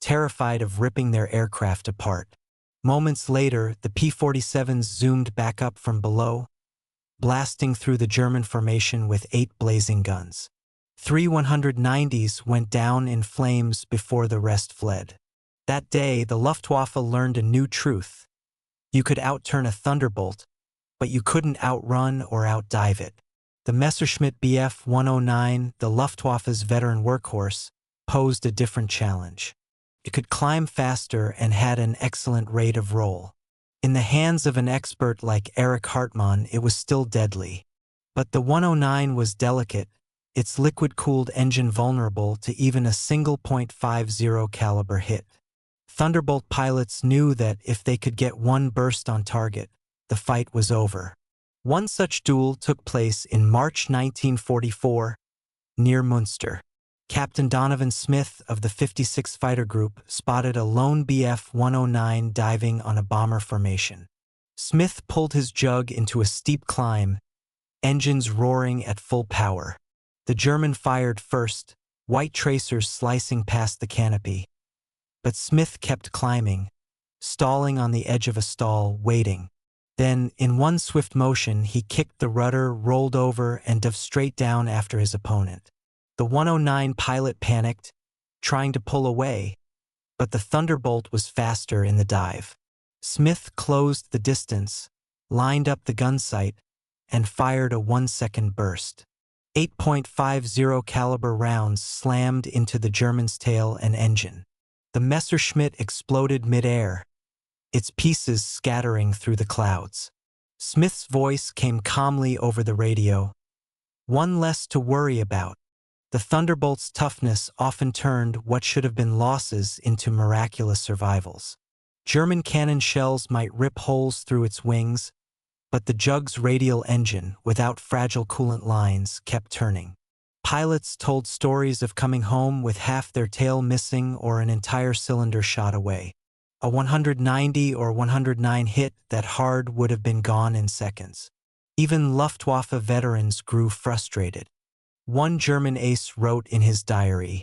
terrified of ripping their aircraft apart. Moments later, the P-47s zoomed back up from below, blasting through the German formation with 8 blazing guns. 3 190s went down in flames before the rest fled. That day, the Luftwaffe learned a new truth. You could outturn a Thunderbolt, but you couldn't outrun or outdive it. The Messerschmitt Bf 109, the Luftwaffe's veteran workhorse, posed a different challenge. It could climb faster and had an excellent rate of roll. In the hands of an expert like Erich Hartmann, it was still deadly. But the 109 was delicate, its liquid-cooled engine vulnerable to even a single .50 caliber hit. Thunderbolt pilots knew that if they could get one burst on target, the fight was over. One such duel took place in March 1944, near Münster. Captain Donovan Smith of the 56 Fighter Group spotted a lone Bf-109 diving on a bomber formation. Smith pulled his Jug into a steep climb, engines roaring at full power. The German fired first, white tracers slicing past the canopy. But Smith kept climbing, stalling on the edge of a stall, waiting. Then, in one swift motion, he kicked the rudder, rolled over, and dove straight down after his opponent. The 109 pilot panicked, trying to pull away, but the Thunderbolt was faster in the dive. Smith closed the distance, lined up the gun sight, and fired a 1-second burst. 8.50 caliber rounds slammed into the German's tail and engine. The Messerschmitt exploded mid-air, its pieces scattering through the clouds. Smith's voice came calmly over the radio. One less to worry about. The Thunderbolt's toughness often turned what should have been losses into miraculous survivals. German cannon shells might rip holes through its wings, but the Jug's radial engine, without fragile coolant lines, kept turning. Pilots told stories of coming home with half their tail missing or an entire cylinder shot away. A 190 or 109 hit that hard would have been gone in seconds. Even Luftwaffe veterans grew frustrated. One German ace wrote in his diary,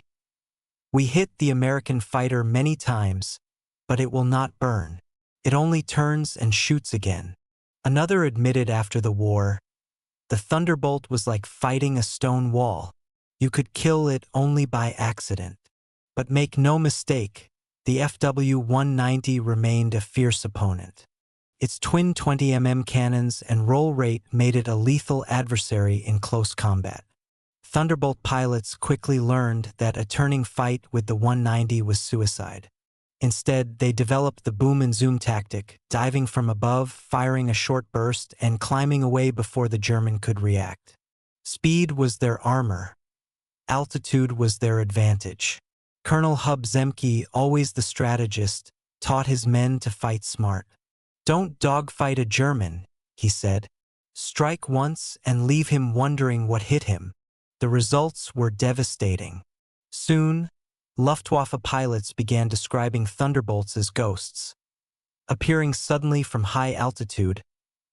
"We hit the American fighter many times, but it will not burn. It only turns and shoots again." Another admitted after the war, the Thunderbolt was like fighting a stone wall. You could kill it only by accident. But make no mistake, the FW-190 remained a fierce opponent. Its twin 20mm cannons and roll rate made it a lethal adversary in close combat. Thunderbolt pilots quickly learned that a turning fight with the 190 was suicide. Instead, they developed the boom and zoom tactic, diving from above, firing a short burst, and climbing away before the German could react. Speed was their armor. Altitude was their advantage. Colonel Hub Zemke, always the strategist, taught his men to fight smart. "Don't dogfight a German," he said. "Strike once and leave him wondering what hit him." The results were devastating. Soon, Luftwaffe pilots began describing Thunderbolts as ghosts, appearing suddenly from high altitude,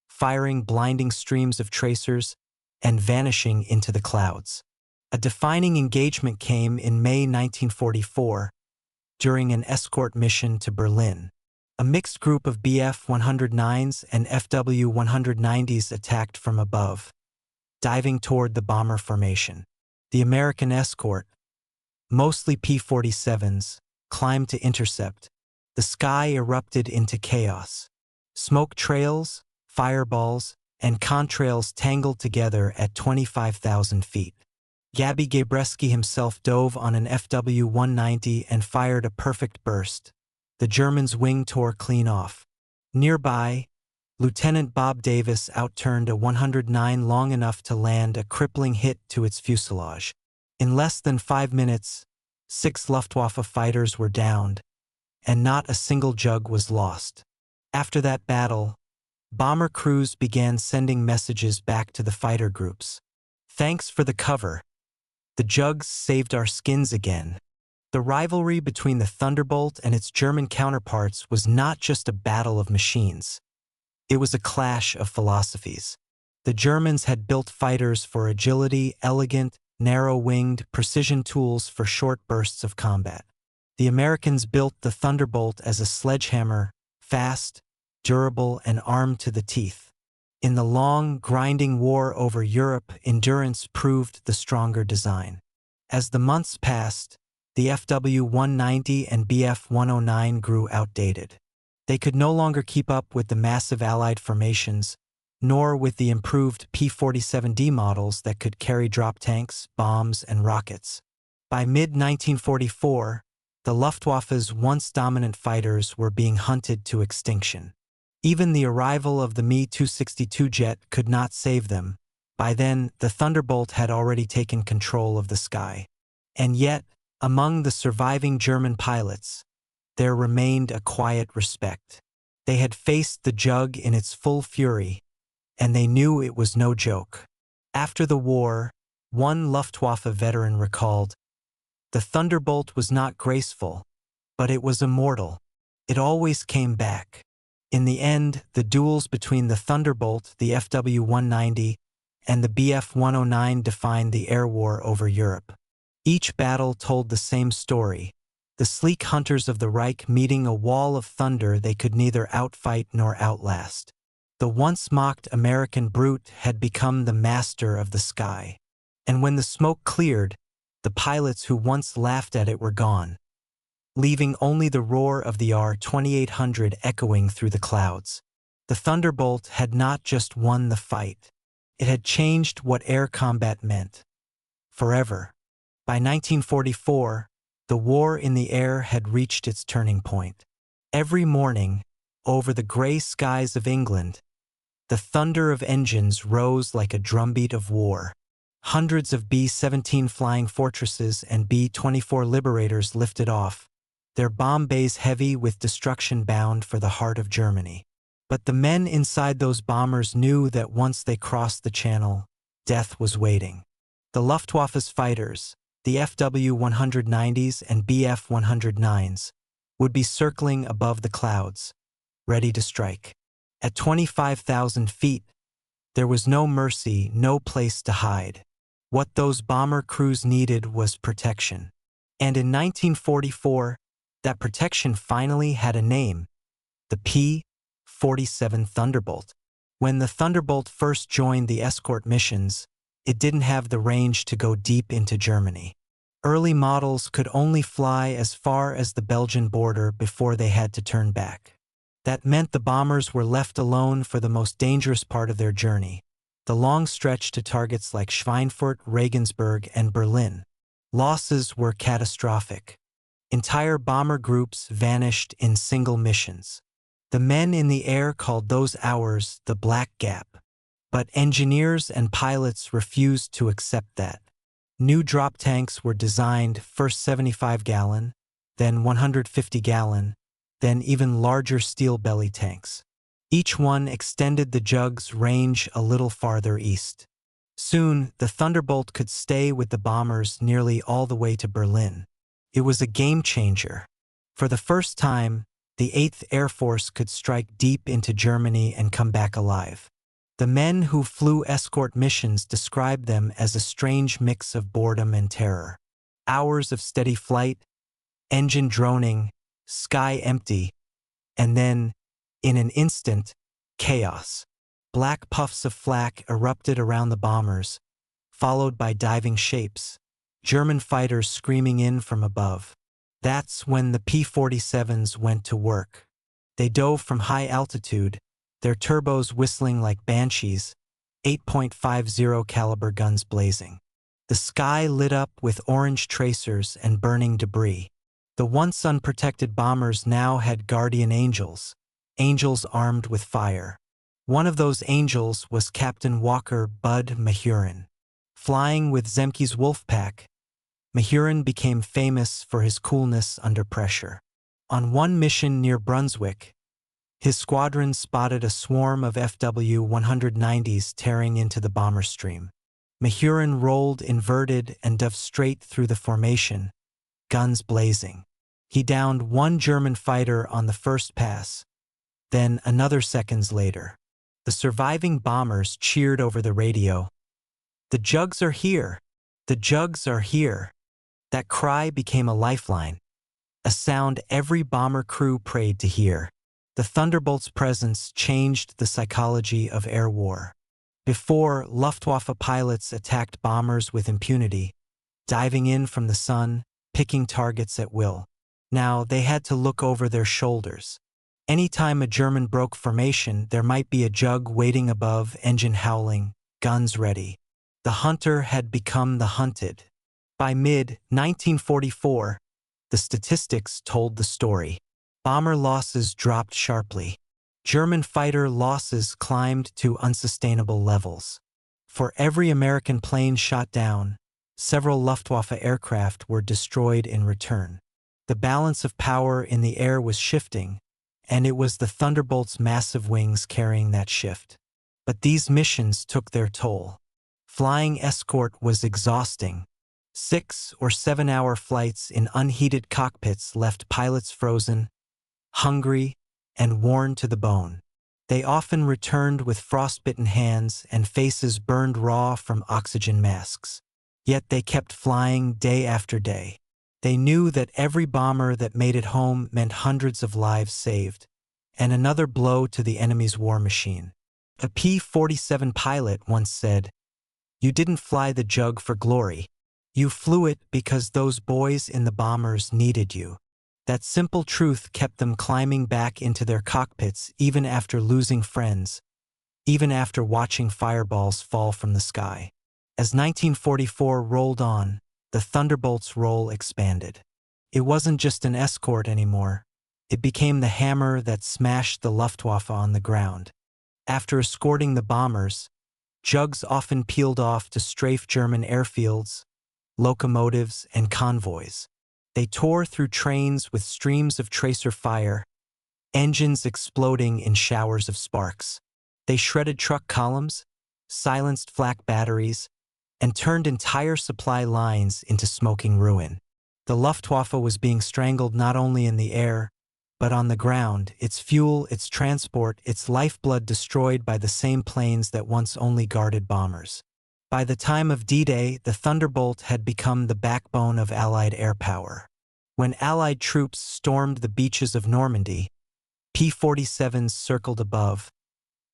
firing blinding streams of tracers, and vanishing into the clouds. A defining engagement came in May 1944, during an escort mission to Berlin. A mixed group of Bf-109s and FW-190s attacked from above, diving toward the bomber formation. The American escort, mostly P-47s, climbed to intercept. The sky erupted into chaos. Smoke trails, fireballs, and contrails tangled together at 25,000 feet. Gabi Gabreski himself dove on an FW-190 and fired a perfect burst. The German's wing tore clean off. Nearby, Lieutenant Bob Davis outturned a 109 long enough to land a crippling hit to its fuselage. In less than 5 minutes, 6 Luftwaffe fighters were downed, and not a single jug was lost. After that battle, bomber crews began sending messages back to the fighter groups. "Thanks for the cover. The jugs saved our skins again." The rivalry between the Thunderbolt and its German counterparts was not just a battle of machines. It was a clash of philosophies. The Germans had built fighters for agility, elegant, narrow-winged, precision tools for short bursts of combat. The Americans built the Thunderbolt as a sledgehammer, fast, durable, and armed to the teeth. In the long, grinding war over Europe, endurance proved the stronger design. As the months passed, the FW-190 and Bf-109 grew outdated. They could no longer keep up with the massive Allied formations, nor with the improved P-47D models that could carry drop tanks, bombs, and rockets. By mid-1944, the Luftwaffe's once dominant fighters were being hunted to extinction. Even the arrival of the Me-262 jet could not save them. By then, the Thunderbolt had already taken control of the sky. And yet, among the surviving German pilots, there remained a quiet respect. They had faced the jug in its full fury, and they knew it was no joke. After the war, one Luftwaffe veteran recalled, "The Thunderbolt was not graceful, but it was immortal. It always came back." In the end, the duels between the Thunderbolt, the FW-190, and the Bf-109 defined the air war over Europe. Each battle told the same story: the sleek hunters of the Reich meeting a wall of thunder they could neither outfight nor outlast. The once mocked American brute had become the master of the sky. And when the smoke cleared, the pilots who once laughed at it were gone, leaving only the roar of the R-2800 echoing through the clouds. The Thunderbolt had not just won the fight. It had changed what air combat meant. Forever. By 1944, the war in the air had reached its turning point. Every morning, over the gray skies of England, the thunder of engines rose like a drumbeat of war. Hundreds of B-17 Flying Fortresses and B-24 Liberators lifted off, their bomb bays heavy with destruction bound for the heart of Germany. But the men inside those bombers knew that once they crossed the channel, death was waiting. The Luftwaffe's fighters, the FW-190s and Bf-109s, would be circling above the clouds, ready to strike. At 25,000 feet, there was no mercy, no place to hide. What those bomber crews needed was protection. And in 1944, that protection finally had a name: the P-47 Thunderbolt. When the Thunderbolt first joined the escort missions, it didn't have the range to go deep into Germany. Early models could only fly as far as the Belgian border before they had to turn back. That meant the bombers were left alone for the most dangerous part of their journey, the long stretch to targets like Schweinfurt, Regensburg, and Berlin. Losses were catastrophic. Entire bomber groups vanished in single missions. The men in the air called those hours the Black Gap. But engineers and pilots refused to accept that. New drop tanks were designed, first 75-gallon, then 150-gallon, then even larger steel belly tanks. Each one extended the jug's range a little farther east. Soon, the Thunderbolt could stay with the bombers nearly all the way to Berlin. It was a game changer. For the first time, the 8th Air Force could strike deep into Germany and come back alive. The men who flew escort missions described them as a strange mix of boredom and terror. Hours of steady flight, engine droning, sky empty, and then, in an instant, chaos. Black puffs of flak erupted around the bombers, followed by diving shapes, German fighters screaming in from above. That's when the P-47s went to work. They dove from high altitude, their turbos whistling like banshees, 8.50 caliber guns blazing. The sky lit up with orange tracers and burning debris. The once unprotected bombers now had guardian angels, angels armed with fire. One of those angels was Captain Walker Bud Mahurin. Flying with Zemke's wolf pack, Mahurin became famous for his coolness under pressure. On one mission near Brunswick, his squadron spotted a swarm of FW-190s tearing into the bomber stream. Mahurin rolled inverted and dove straight through the formation, guns blazing. He downed one German fighter on the first pass, then another seconds later. The surviving bombers cheered over the radio. "The jugs are here! The jugs are here!" That cry became a lifeline, a sound every bomber crew prayed to hear. The Thunderbolt's presence changed the psychology of air war. Before, Luftwaffe pilots attacked bombers with impunity, diving in from the sun, picking targets at will. Now they had to look over their shoulders. Anytime a German broke formation, there might be a jug waiting above, engine howling, guns ready. The hunter had become the hunted. By mid-1944, the statistics told the story. Bomber losses dropped sharply. German fighter losses climbed to unsustainable levels. For every American plane shot down, several Luftwaffe aircraft were destroyed in return. The balance of power in the air was shifting, and it was the Thunderbolt's massive wings carrying that shift. But these missions took their toll. Flying escort was exhausting. 6 or 7 hour flights in unheated cockpits left pilots frozen, hungry, and worn to the bone. They often returned with frostbitten hands and faces burned raw from oxygen masks. Yet they kept flying day after day. They knew that every bomber that made it home meant hundreds of lives saved, and another blow to the enemy's war machine. A P-47 pilot once said, "You didn't fly the jug for glory. You flew it because those boys in the bombers needed you." That simple truth kept them climbing back into their cockpits even after losing friends, even after watching fireballs fall from the sky. As 1944 rolled on, the Thunderbolt's role expanded. It wasn't just an escort anymore. It became the hammer that smashed the Luftwaffe on the ground. After escorting the bombers, jugs often peeled off to strafe German airfields, locomotives, and convoys. They tore through trains with streams of tracer fire, engines exploding in showers of sparks. They shredded truck columns, silenced flak batteries, and turned entire supply lines into smoking ruin. The Luftwaffe was being strangled not only in the air, but on the ground, its fuel, its transport, its lifeblood destroyed by the same planes that once only guarded bombers. By the time of D-Day, the Thunderbolt had become the backbone of Allied air power. When Allied troops stormed the beaches of Normandy, P-47s circled above,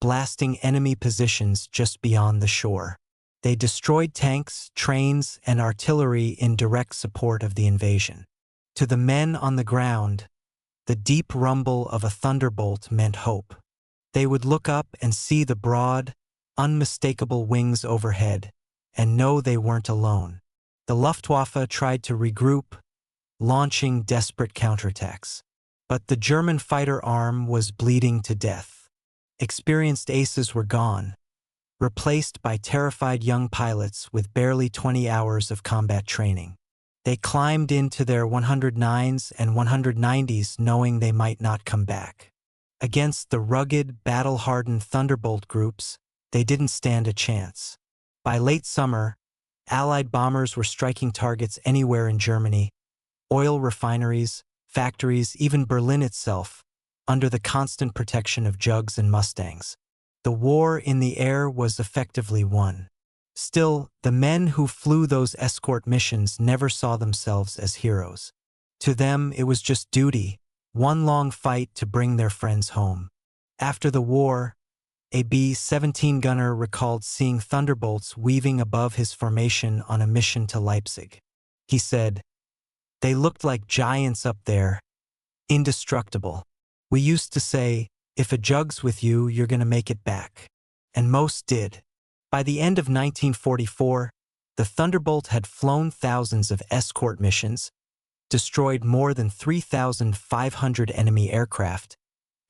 blasting enemy positions just beyond the shore. They destroyed tanks, trains, and artillery in direct support of the invasion. To the men on the ground, the deep rumble of a thunderbolt meant hope. They would look up and see the broad, unmistakable wings overhead, and know they weren't alone. The Luftwaffe tried to regroup, launching desperate counterattacks. But the German fighter arm was bleeding to death. Experienced aces were gone, replaced by terrified young pilots with barely 20 hours of combat training. They climbed into their 109s and 190s knowing they might not come back. Against the rugged, battle-hardened Thunderbolt groups, they didn't stand a chance. By late summer, Allied bombers were striking targets anywhere in Germany, oil refineries, factories, even Berlin itself, under the constant protection of jugs and Mustangs. The war in the air was effectively won. Still, the men who flew those escort missions never saw themselves as heroes. To them, it was just duty, one long fight to bring their friends home. After the war, a B-17 gunner recalled seeing Thunderbolts weaving above his formation on a mission to Leipzig. He said, "They looked like giants up there, indestructible. We used to say, if a jug's with you, you're gonna make it back." And most did. By the end of 1944, the Thunderbolt had flown thousands of escort missions, destroyed more than 3,500 enemy aircraft,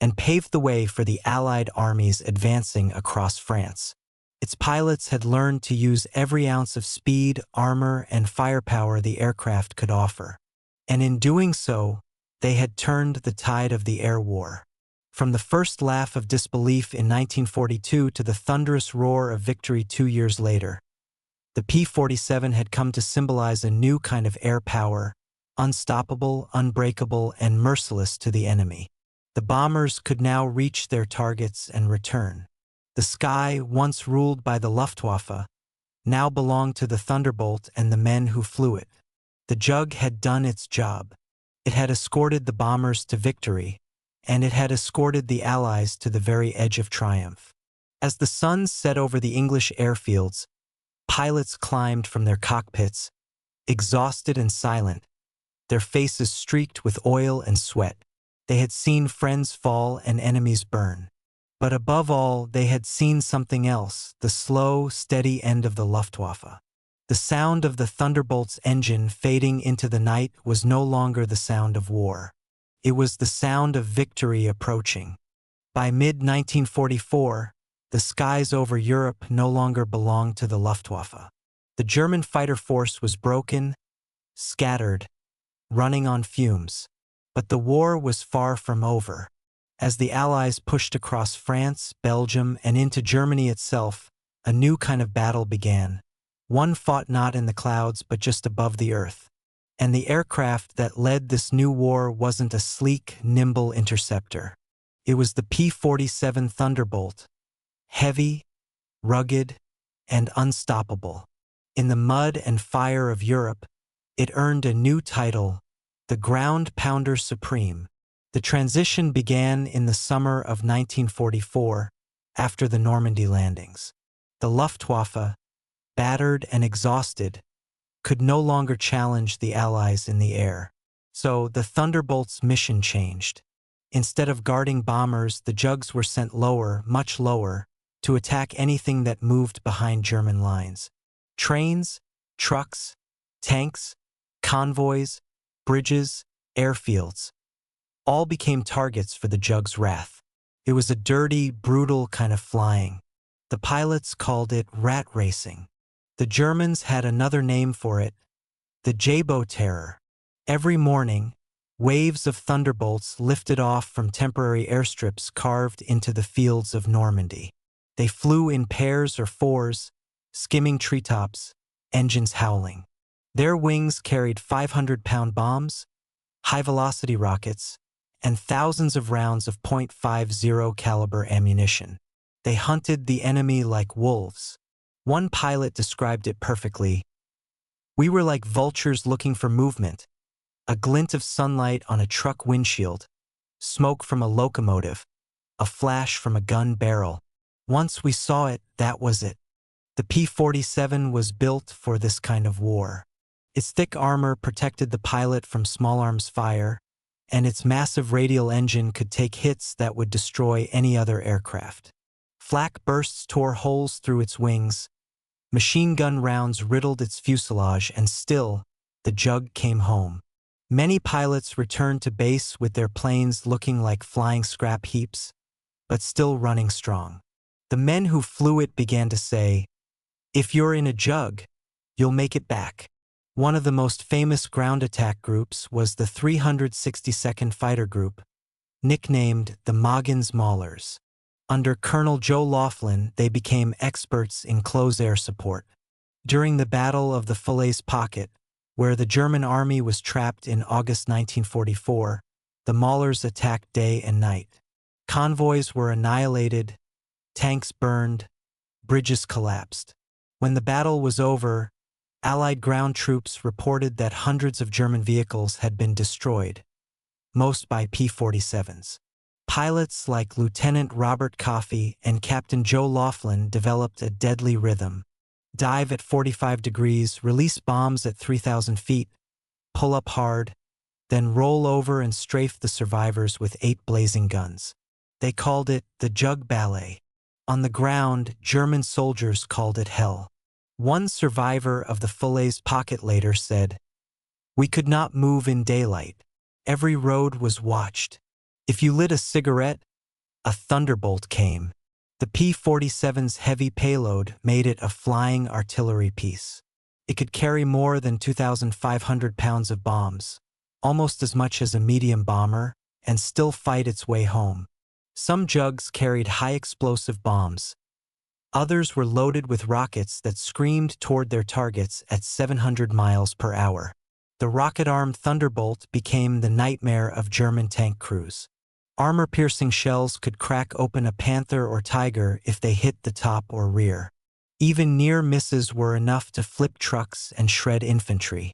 and paved the way for the Allied armies advancing across France. Its pilots had learned to use every ounce of speed, armor, and firepower the aircraft could offer. And in doing so, they had turned the tide of the air war. From the first laugh of disbelief in 1942 to the thunderous roar of victory 2 years later, the P-47 had come to symbolize a new kind of air power, unstoppable, unbreakable, and merciless to the enemy. The bombers could now reach their targets and return. The sky, once ruled by the Luftwaffe, now belonged to the Thunderbolt and the men who flew it. The Jug had done its job. It had escorted the bombers to victory, and it had escorted the Allies to the very edge of triumph. As the sun set over the English airfields, pilots climbed from their cockpits, exhausted and silent, their faces streaked with oil and sweat. They had seen friends fall and enemies burn. But above all, they had seen something else, the slow, steady end of the Luftwaffe. The sound of the Thunderbolt's engine fading into the night was no longer the sound of war. It was the sound of victory approaching. By mid-1944, the skies over Europe no longer belonged to the Luftwaffe. The German fighter force was broken, scattered, running on fumes. But the war was far from over. As the Allies pushed across France, Belgium, and into Germany itself, a new kind of battle began. One fought not in the clouds but just above the earth. And the aircraft that led this new war wasn't a sleek, nimble interceptor. It was the P-47 Thunderbolt, heavy, rugged, and unstoppable. In the mud and fire of Europe, it earned a new title, the Ground Pounder Supreme. The transition began in the summer of 1944, after the Normandy landings. The Luftwaffe, battered and exhausted, could no longer challenge the Allies in the air. So the Thunderbolt's mission changed. Instead of guarding bombers, the Jugs were sent lower, much lower, to attack anything that moved behind German lines. Trains, trucks, tanks, convoys, bridges, airfields, all became targets for the Jug's wrath. It was a dirty, brutal kind of flying. The pilots called it rat racing. The Germans had another name for it, the Jabo Terror. Every morning, waves of thunderbolts lifted off from temporary airstrips carved into the fields of Normandy. They flew in pairs or fours, skimming treetops, engines howling. Their wings carried 500-pound bombs, high-velocity rockets, and thousands of rounds of .50 caliber ammunition. They hunted the enemy like wolves. One pilot described it perfectly. "We were like vultures looking for movement, a glint of sunlight on a truck windshield, smoke from a locomotive, a flash from a gun barrel. Once we saw it, that was it." The P-47 was built for this kind of war. Its thick armor protected the pilot from small arms fire, and its massive radial engine could take hits that would destroy any other aircraft. Flak bursts tore holes through its wings, machine gun rounds riddled its fuselage, and still, the Jug came home. Many pilots returned to base with their planes looking like flying scrap heaps, but still running strong. The men who flew it began to say, "If you're in a Jug, you'll make it back." One of the most famous ground attack groups was the 362nd Fighter Group, nicknamed the Mogens Maulers. Under Colonel Joe Laughlin, they became experts in close air support. During the Battle of the Falaise Pocket, where the German army was trapped in August 1944, the Maulers attacked day and night. Convoys were annihilated, tanks burned, bridges collapsed. When the battle was over, Allied ground troops reported that hundreds of German vehicles had been destroyed, most by P-47s. Pilots like Lieutenant Robert Coffey and Captain Joe Laughlin developed a deadly rhythm. Dive at 45 degrees, release bombs at 3,000 feet, pull up hard, then roll over and strafe the survivors with 8 blazing guns. They called it the Jug Ballet. On the ground, German soldiers called it hell. One survivor of the Falaise Pocket later said, "We could not move in daylight. Every road was watched. If you lit a cigarette, a thunderbolt came. The P-47's heavy payload made it a flying artillery piece. It could carry more than 2,500 pounds of bombs, almost as much as a medium bomber, and still fight its way home. Some jugs carried high-explosive bombs. Others were loaded with rockets that screamed toward their targets at 700 miles per hour. The rocket-armed Thunderbolt became the nightmare of German tank crews. Armor-piercing shells could crack open a Panther or Tiger if they hit the top or rear. Even near misses were enough to flip trucks and shred infantry.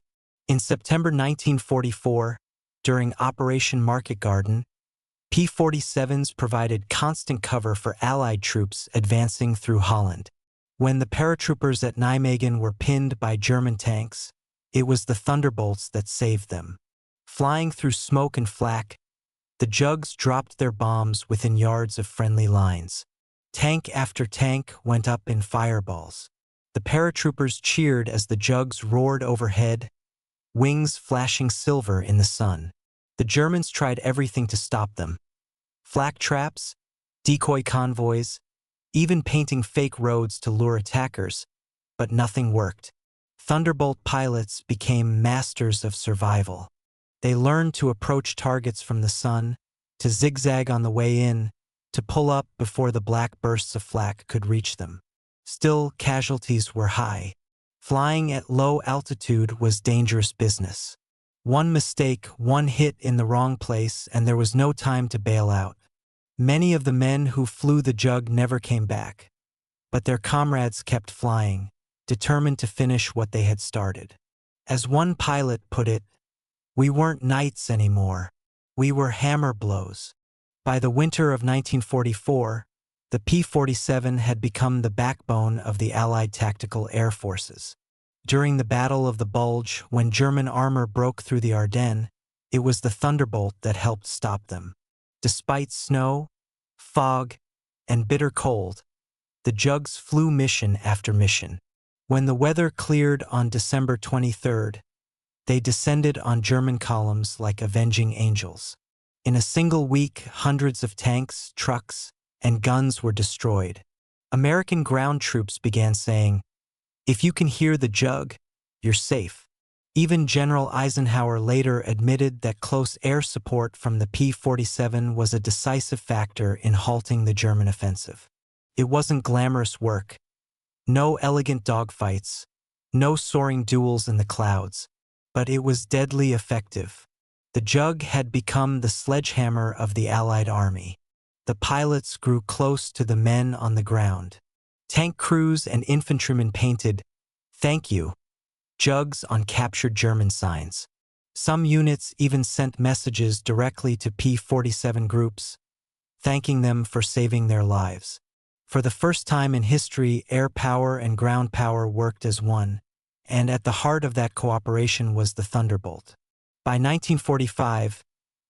In September 1944, during Operation Market Garden, P-47s provided constant cover for Allied troops advancing through Holland. When the paratroopers at Nijmegen were pinned by German tanks, it was the Thunderbolts that saved them. Flying through smoke and flak, the jugs dropped their bombs within yards of friendly lines. Tank after tank went up in fireballs. The paratroopers cheered as the jugs roared overhead, wings flashing silver in the sun. The Germans tried everything to stop them. Flak traps, decoy convoys, even painting fake roads to lure attackers, but nothing worked. Thunderbolt pilots became masters of survival. They learned to approach targets from the sun, to zigzag on the way in, to pull up before the black bursts of flak could reach them. Still, casualties were high. Flying at low altitude was dangerous business. One mistake, one hit in the wrong place, and there was no time to bail out. Many of the men who flew the jug never came back, but their comrades kept flying, determined to finish what they had started. As one pilot put it, "We weren't knights anymore. We were hammer blows." By the winter of 1944, the P-47 had become the backbone of the Allied tactical air forces. During the Battle of the Bulge, when German armor broke through the Ardennes, it was the Thunderbolt that helped stop them. Despite snow, fog, and bitter cold, the jugs flew mission after mission. When the weather cleared on December 23rd, they descended on German columns like avenging angels. In a single week, hundreds of tanks, trucks, and guns were destroyed. American ground troops began saying, "If you can hear the jug, you're safe." Even General Eisenhower later admitted that close air support from the P-47 was a decisive factor in halting the German offensive. It wasn't glamorous work. No elegant dogfights, no soaring duels in the clouds, but it was deadly effective. The jug had become the sledgehammer of the Allied army. The pilots grew close to the men on the ground. Tank crews and infantrymen painted, "Thank you," jugs on captured German signs. Some units even sent messages directly to P-47 groups, thanking them for saving their lives. For the first time in history, air power and ground power worked as one, and at the heart of that cooperation was the Thunderbolt. By 1945,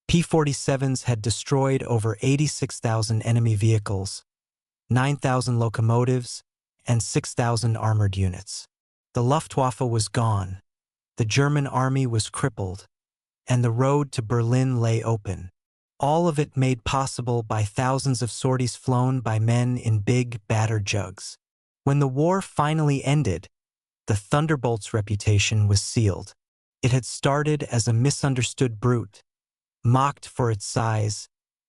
P-47s had destroyed over 86,000 enemy vehicles, 9,000 locomotives, and 6,000 armored units. The Luftwaffe was gone, the German army was crippled, and the road to Berlin lay open. All of it made possible by thousands of sorties flown by men in big, battered jugs. When the war finally ended, the Thunderbolt's reputation was sealed. It had started as a misunderstood brute, mocked for its size,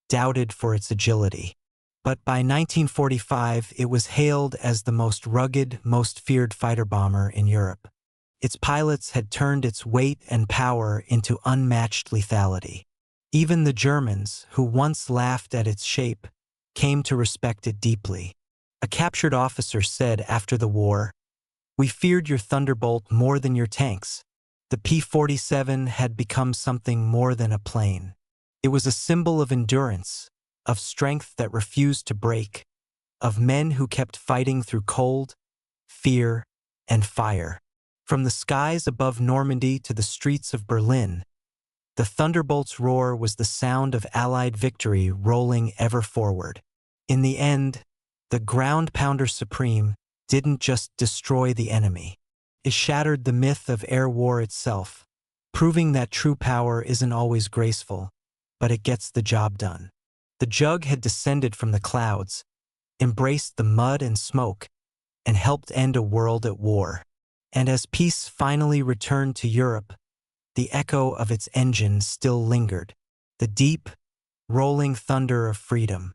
doubted for its agility. But by 1945, it was hailed as the most rugged, most feared fighter bomber in Europe. Its pilots had turned its weight and power into unmatched lethality. Even the Germans, who once laughed at its shape, came to respect it deeply. A captured officer said after the war, "We feared your Thunderbolt more than your tanks." The P-47 had become something more than a plane. It was a symbol of endurance, of strength that refused to break, of men who kept fighting through cold, fear, and fire. From the skies above Normandy to the streets of Berlin, the Thunderbolt's roar was the sound of Allied victory rolling ever forward. In the end, the ground pounder supreme didn't just destroy the enemy. It shattered the myth of air war itself, proving that true power isn't always graceful. but it gets the job done. The Jug had descended from the clouds, embraced the mud and smoke, and helped end a world at war. And as peace finally returned to Europe, the echo of its engine still lingered, the deep, rolling thunder of freedom.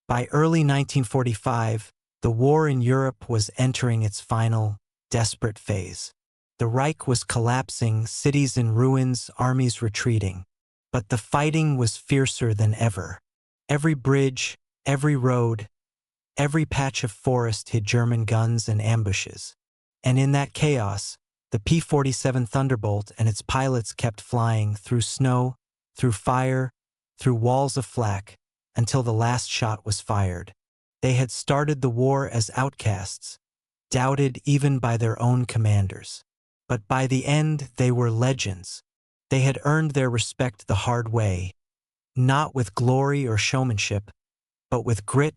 By early 1945, the war in Europe was entering its final, desperate phase. The Reich was collapsing, cities in ruins, armies retreating. But the fighting was fiercer than ever. Every bridge, every road, every patch of forest hid German guns and ambushes. And in that chaos, the P-47 Thunderbolt and its pilots kept flying through snow, through fire, through walls of flak, until the last shot was fired. They had started the war as outcasts, doubted even by their own commanders. But by the end, they were legends. They had earned their respect the hard way, not with glory or showmanship, but with grit,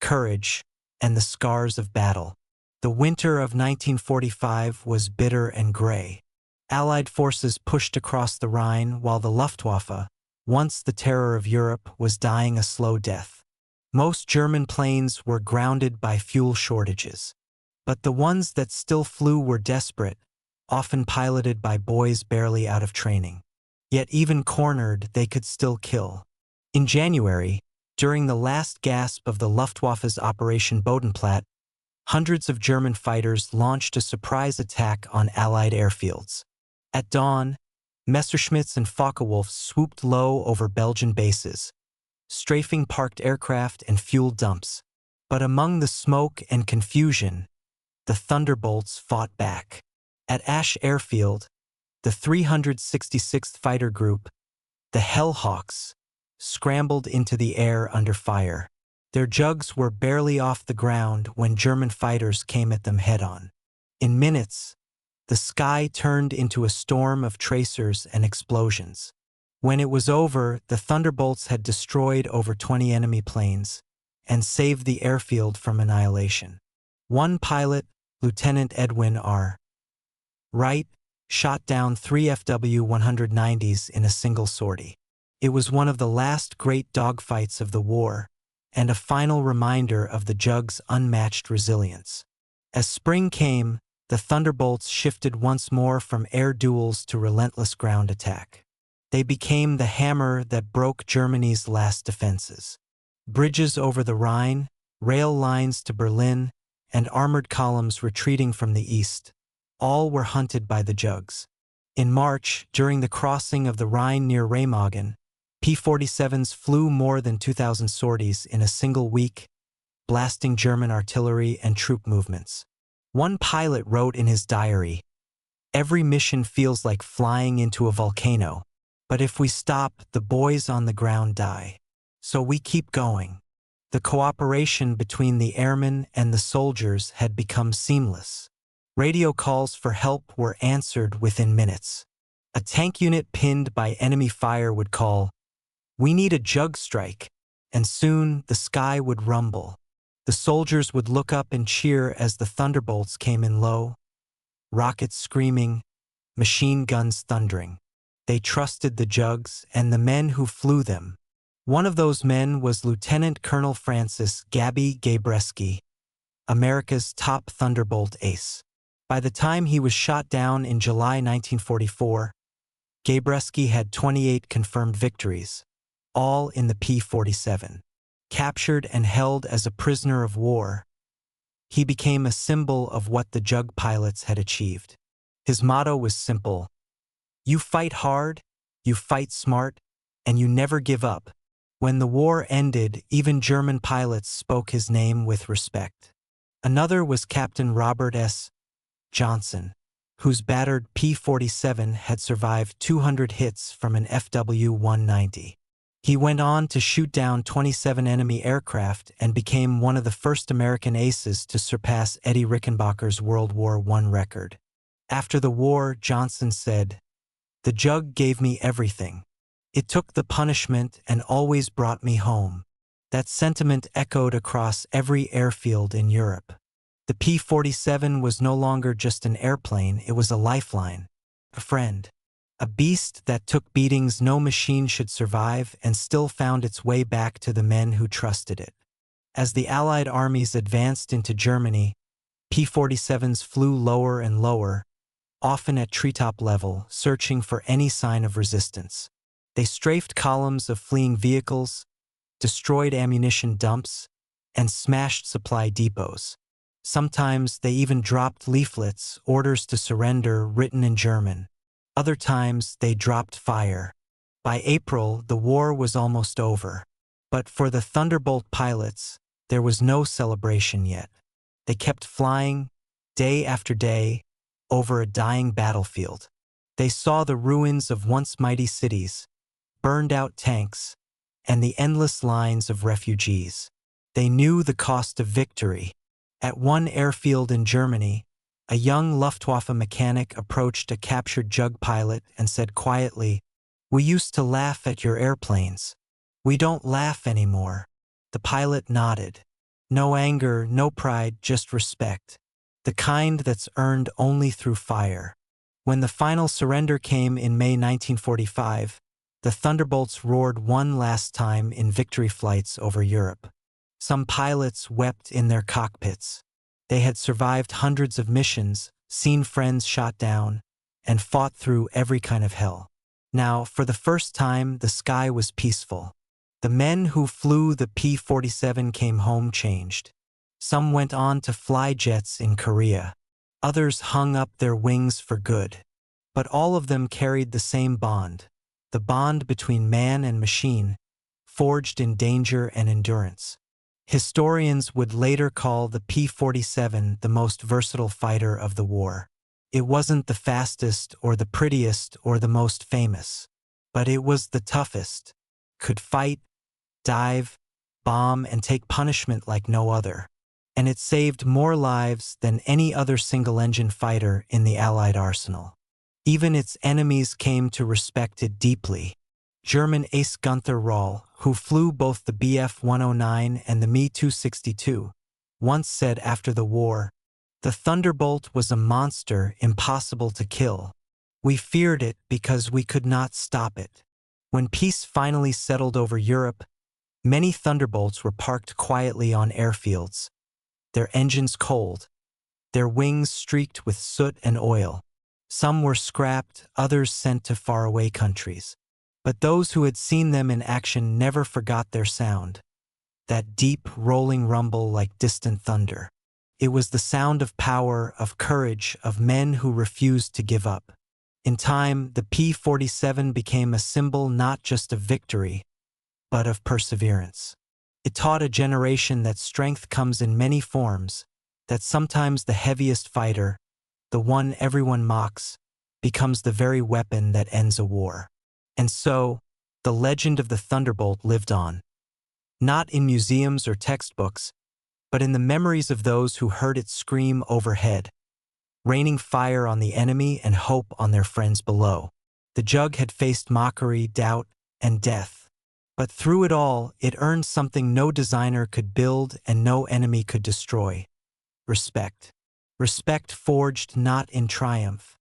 courage, and the scars of battle. The winter of 1945 was bitter and gray. Allied forces pushed across the Rhine while the Luftwaffe, once the terror of Europe, was dying a slow death. Most German planes were grounded by fuel shortages. But the ones that still flew were desperate, often piloted by boys barely out of training. Yet even cornered, they could still kill. In January, during the last gasp of the Luftwaffe's Operation Bodenplatte, hundreds of German fighters launched a surprise attack on Allied airfields. At dawn, Messerschmitts and Focke-Wulfs swooped low over Belgian bases, strafing parked aircraft and fuel dumps. But among the smoke and confusion, the Thunderbolts fought back. At Asch Airfield, the 366th Fighter Group, the Hellhawks, scrambled into the air under fire. Their Jugs were barely off the ground when German fighters came at them head-on. In minutes, the sky turned into a storm of tracers and explosions. When it was over, the Thunderbolts had destroyed over 20 enemy planes and saved the airfield from annihilation. One pilot, Lieutenant Edwin R. Wright, shot down 3 FW-190s in a single sortie. It was one of the last great dogfights of the war, and a final reminder of the Jug's unmatched resilience. As spring came, the Thunderbolts shifted once more from air duels to relentless ground attack. They became the hammer that broke Germany's last defenses. Bridges over the Rhine, rail lines to Berlin, and armored columns retreating from the east, all were hunted by the Jugs. In March, during the crossing of the Rhine near Remagen, P-47s flew more than 2,000 sorties in a single week, blasting German artillery and troop movements. One pilot wrote in his diary, "Every mission feels like flying into a volcano, but if we stop, the boys on the ground die. So we keep going." The cooperation between the airmen and the soldiers had become seamless. Radio calls for help were answered within minutes. A tank unit pinned by enemy fire would call, "We need a Jug strike," and soon the sky would rumble. The soldiers would look up and cheer as the Thunderbolts came in low, rockets screaming, machine guns thundering. They trusted the Jugs and the men who flew them. One of those men was Lieutenant Colonel Francis Gabby Gabreski, America's top Thunderbolt ace. By the time he was shot down in July 1944, Gabreski had 28 confirmed victories, all in the P-47. Captured and held as a prisoner of war, he became a symbol of what the Jug pilots had achieved. His motto was simple: "You fight hard, you fight smart, and you never give up." When the war ended, even German pilots spoke his name with respect. Another was Captain Robert S. Johnson, whose battered P-47 had survived 200 hits from an FW-190. He went on to shoot down 27 enemy aircraft and became one of the first American aces to surpass Eddie Rickenbacker's World War I record. After the war, Johnson said, "The Jug gave me everything. It took the punishment and always brought me home." That sentiment echoed across every airfield in Europe. The P-47 was no longer just an airplane, it was a lifeline, a friend. a beast that took beatings no machine should survive and still found its way back to the men who trusted it. As the Allied armies advanced into Germany, P-47s flew lower and lower, often at treetop level, searching for any sign of resistance. They strafed columns of fleeing vehicles, destroyed ammunition dumps, and smashed supply depots. Sometimes they even dropped leaflets, orders to surrender written in German. Other times they dropped fire. By April, the war was almost over. But for the Thunderbolt pilots, there was no celebration yet. They kept flying, day after day, over a dying battlefield. They saw the ruins of once mighty cities, burned-out tanks, and the endless lines of refugees. They knew the cost of victory. At one airfield in Germany, a young Luftwaffe mechanic approached a captured Jug pilot and said quietly, "We used to laugh at your airplanes. We don't laugh anymore." The pilot nodded. No anger, no pride, just respect. The kind that's earned only through fire. When the final surrender came in May 1945, the Thunderbolts roared one last time in victory flights over Europe. Some pilots wept in their cockpits. They had survived hundreds of missions, seen friends shot down, and fought through every kind of hell. Now, for the first time, the sky was peaceful. The men who flew the P-47 came home changed. Some went on to fly jets in Korea. Others hung up their wings for good. But all of them carried the same bond, the bond between man and machine, forged in danger and endurance. Historians would later call the P-47 the most versatile fighter of the war. It wasn't the fastest or the prettiest or the most famous, but it was the toughest, could fight, dive, bomb, and take punishment like no other. And it saved more lives than any other single-engine fighter in the Allied arsenal. Even its enemies came to respect it deeply. German ace Gunther Röhl, who flew both the Bf-109 and the Me-262, once said after the war, "The Thunderbolt was a monster impossible to kill. We feared it because we could not stop it." When peace finally settled over Europe, many Thunderbolts were parked quietly on airfields, their engines cold, their wings streaked with soot and oil. Some were scrapped, others sent to faraway countries. But those who had seen them in action never forgot their sound, that deep, rolling rumble like distant thunder. It was the sound of power, of courage, of men who refused to give up. In time, the P-47 became a symbol not just of victory, but of perseverance. It taught a generation that strength comes in many forms, that sometimes the heaviest fighter, the one everyone mocks, becomes the very weapon that ends a war. And so, the legend of the Thunderbolt lived on. Not in museums or textbooks, but in the memories of those who heard it scream overhead, raining fire on the enemy and hope on their friends below. The Jug had faced mockery, doubt, and death. But through it all, it earned something no designer could build and no enemy could destroy: respect. Respect forged not in triumph,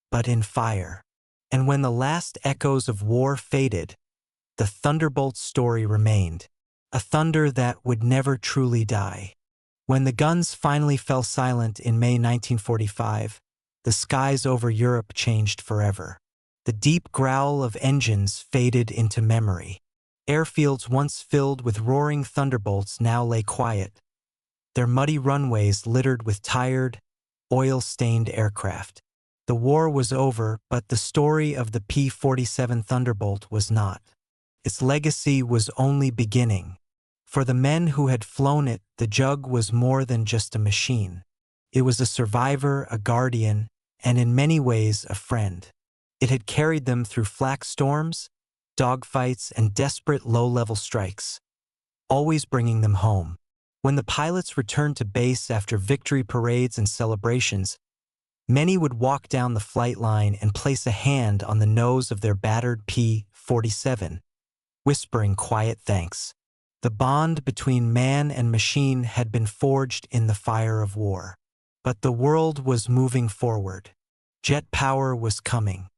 but in fire. And when the last echoes of war faded, the Thunderbolt's story remained, a thunder that would never truly die. When the guns finally fell silent in May 1945, the skies over Europe changed forever. The deep growl of engines faded into memory. Airfields once filled with roaring Thunderbolts now lay quiet, their muddy runways littered with tired, oil-stained aircraft. The war was over, but the story of the P-47 Thunderbolt was not. Its legacy was only beginning. For the men who had flown it, the Jug was more than just a machine. It was a survivor, a guardian, and in many ways a friend. It had carried them through flak storms, dogfights, and desperate low-level strikes, always bringing them home. When the pilots returned to base after victory parades and celebrations, many would walk down the flight line and place a hand on the nose of their battered P-47, whispering quiet thanks. The bond between man and machine had been forged in the fire of war. But the world was moving forward. Jet power was coming.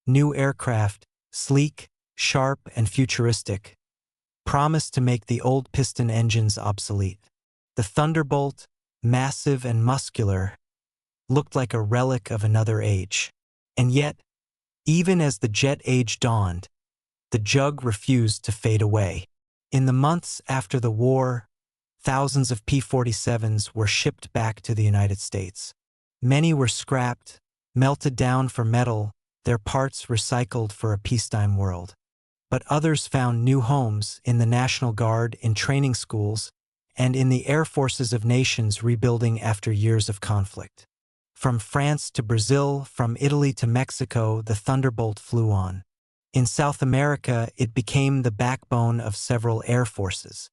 new aircraft, sleek, sharp, and futuristic, promised to make the old piston engines obsolete. The Thunderbolt, massive and muscular, looked like a relic of another age. And yet, even as the jet age dawned, the Jug refused to fade away. In the months after the war, thousands of P-47s were shipped back to the United States. Many were scrapped, melted down for metal, their parts recycled for a peacetime world. But others found new homes in the National Guard, in training schools, and in the air forces of nations rebuilding after years of conflict. From France to Brazil, from Italy to Mexico, the Thunderbolt flew on. In South America, it became the backbone of several air forces.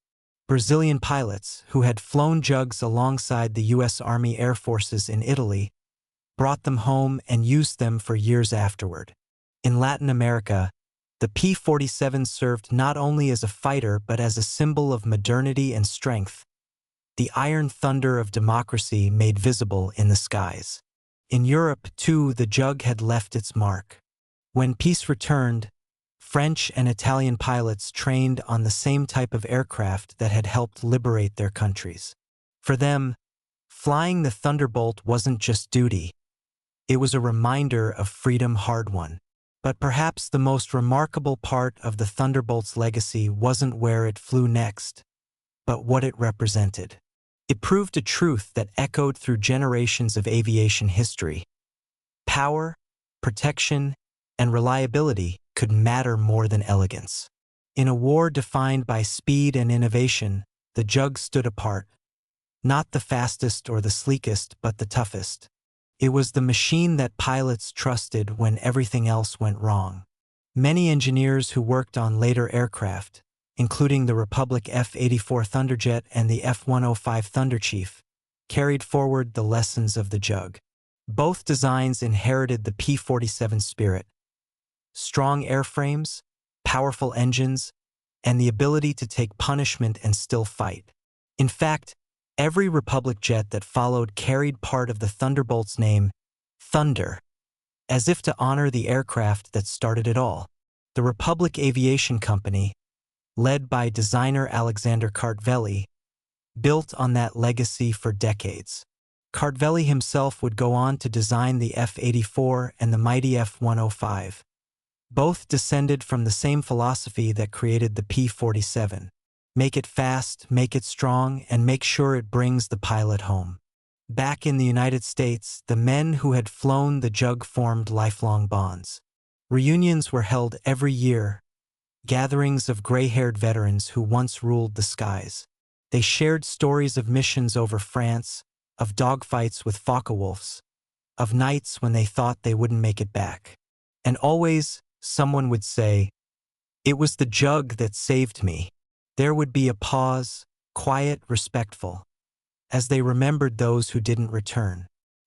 Brazilian pilots, who had flown Jugs alongside the U.S. Army Air Forces in Italy, brought them home and used them for years afterward. In Latin America, the P-47 served not only as a fighter but as a symbol of modernity and strength, the iron thunder of democracy made visible in the skies. In Europe, too, the Jug had left its mark. When peace returned, French and Italian pilots trained on the same type of aircraft that had helped liberate their countries. For them, flying the Thunderbolt wasn't just duty. It was a reminder of freedom hard-won. But perhaps the most remarkable part of the Thunderbolt's legacy wasn't where it flew next, but what it represented. It proved a truth that echoed through generations of aviation history. Power, protection, and reliability could matter more than elegance. In a war defined by speed and innovation, the Jug stood apart. Not the fastest or the sleekest, but the toughest. It was the machine that pilots trusted when everything else went wrong. Many engineers who worked on later aircraft, including the Republic F-84 Thunderjet and the F-105 Thunderchief, carried forward the lessons of the Jug. Both designs inherited the P-47 spirit: strong airframes, powerful engines, and the ability to take punishment and still fight. In fact, every Republic jet that followed carried part of the Thunderbolt's name, Thunder, as if to honor the aircraft that started it all. The Republic Aviation Company, led by designer Alexander Kartveli, built on that legacy for decades. Kartveli himself would go on to design the F-84 and the mighty F-105. Both descended from the same philosophy that created the P-47. Make it fast, make it strong, and make sure it brings the pilot home. Back in the United States, the men who had flown the Jug formed lifelong bonds. Reunions were held every year, gatherings of gray-haired veterans who once ruled the skies. They shared stories of missions over France, of dogfights with Focke-Wulfs, of nights when they thought they wouldn't make it back. And always, someone would say, "It was the Jug that saved me." There would be a pause, quiet, respectful, as they remembered those who didn't return.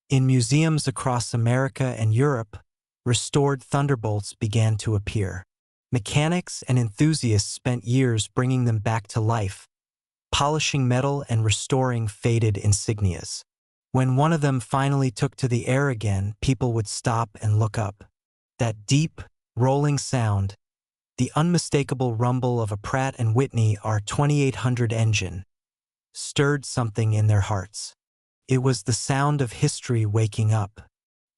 In museums across America and Europe, restored Thunderbolts began to appear. Mechanics and enthusiasts spent years bringing them back to life, polishing metal and restoring faded insignias. When one of them finally took to the air again, people would stop and look up. That deep, rolling sound, the unmistakable rumble of a Pratt & Whitney R2800 engine, stirred something in their hearts. It was the sound of history waking up.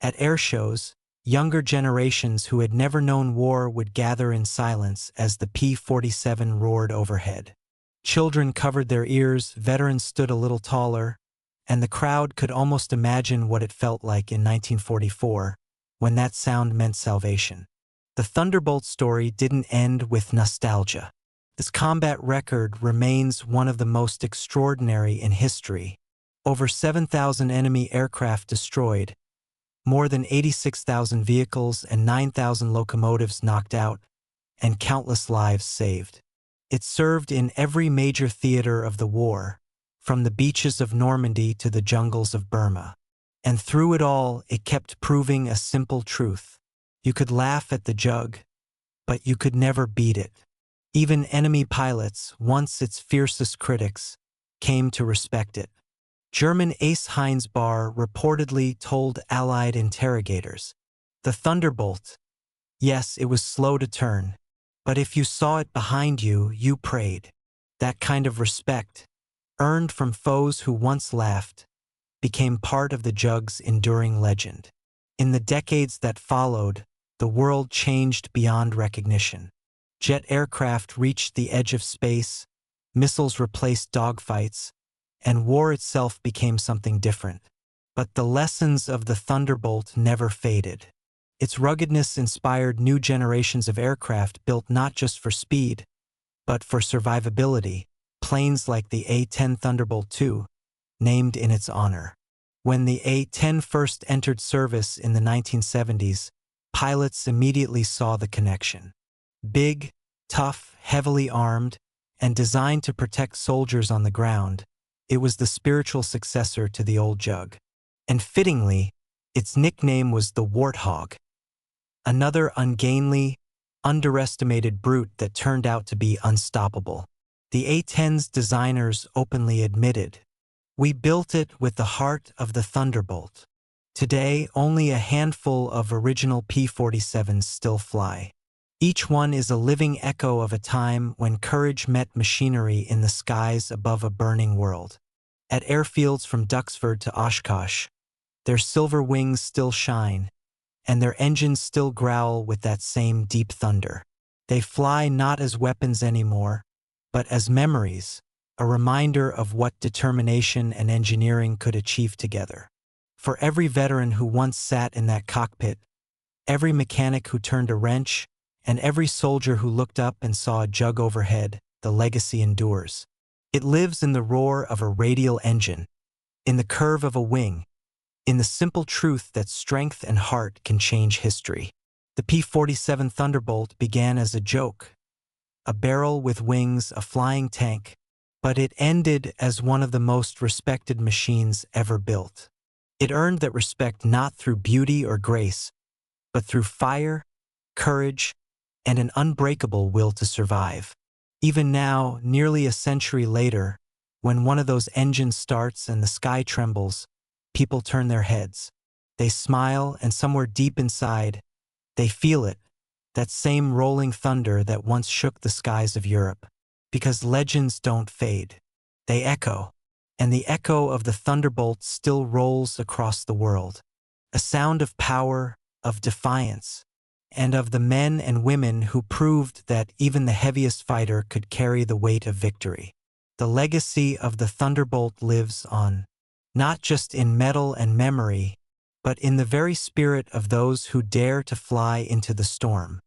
At air shows, younger generations who had never known war would gather in silence as the P-47 roared overhead. Children covered their ears, veterans stood a little taller, and the crowd could almost imagine what it felt like in 1944, when that sound meant salvation. The Thunderbolt story didn't end with nostalgia. This combat record remains one of the most extraordinary in history. Over 7,000 enemy aircraft destroyed, more than 86,000 vehicles and 9,000 locomotives knocked out, and countless lives saved. It served in every major theater of the war, from the beaches of Normandy to the jungles of Burma. And through it all, it kept proving a simple truth. You could laugh at the Jug, but you could never beat it. Even enemy pilots, once its fiercest critics, came to respect it. German ace Heinz Bahr reportedly told Allied interrogators, "The Thunderbolt, Yes, it was slow to turn. But if you saw it behind you, you prayed. That kind of respect, earned from foes who once laughed, became part of the Jug's enduring legend. In the decades that followed, the world changed beyond recognition. Jet aircraft reached the edge of space, missiles replaced dogfights, and war itself became something different. But the lessons of the Thunderbolt never faded. Its ruggedness inspired new generations of aircraft built not just for speed, but for survivability, planes like the A-10 Thunderbolt II, named in its honor. When the A-10 first entered service in the 1970s, pilots immediately saw the connection. Big, tough, heavily armed, and designed to protect soldiers on the ground, it was the spiritual successor to the old Jug. And fittingly, its nickname was the Warthog, another ungainly, underestimated brute that turned out to be unstoppable. The A-10's designers openly admitted, "We built it with the heart of the Thunderbolt." Today, only a handful of original P-47s still fly. Each one is a living echo of a time when courage met machinery in the skies above a burning world. At airfields from Duxford to Oshkosh, their silver wings still shine, and their engines still growl with that same deep thunder. They fly not as weapons anymore, but as memories, a reminder of what determination and engineering could achieve together. For every veteran who once sat in that cockpit, every mechanic who turned a wrench, and every soldier who looked up and saw a Jug overhead, the legacy endures. It lives in the roar of a radial engine, in the curve of a wing, in the simple truth that strength and heart can change history. The P-47 Thunderbolt began as a joke, a barrel with wings, a flying tank, but it ended as one of the most respected machines ever built. It earned that respect not through beauty or grace, but through fire, courage, and an unbreakable will to survive. Even now, nearly a century later, when one of those engines starts and the sky trembles, people turn their heads. They smile, and somewhere deep inside, they feel it, that same rolling thunder that once shook the skies of Europe. Because legends don't fade. They echo, and the echo of the Thunderbolt still rolls across the world. A sound of power, of defiance, and of the men and women who proved that even the heaviest fighter could carry the weight of victory. The legacy of the Thunderbolt lives on, not just in metal and memory, but in the very spirit of those who dare to fly into the storm.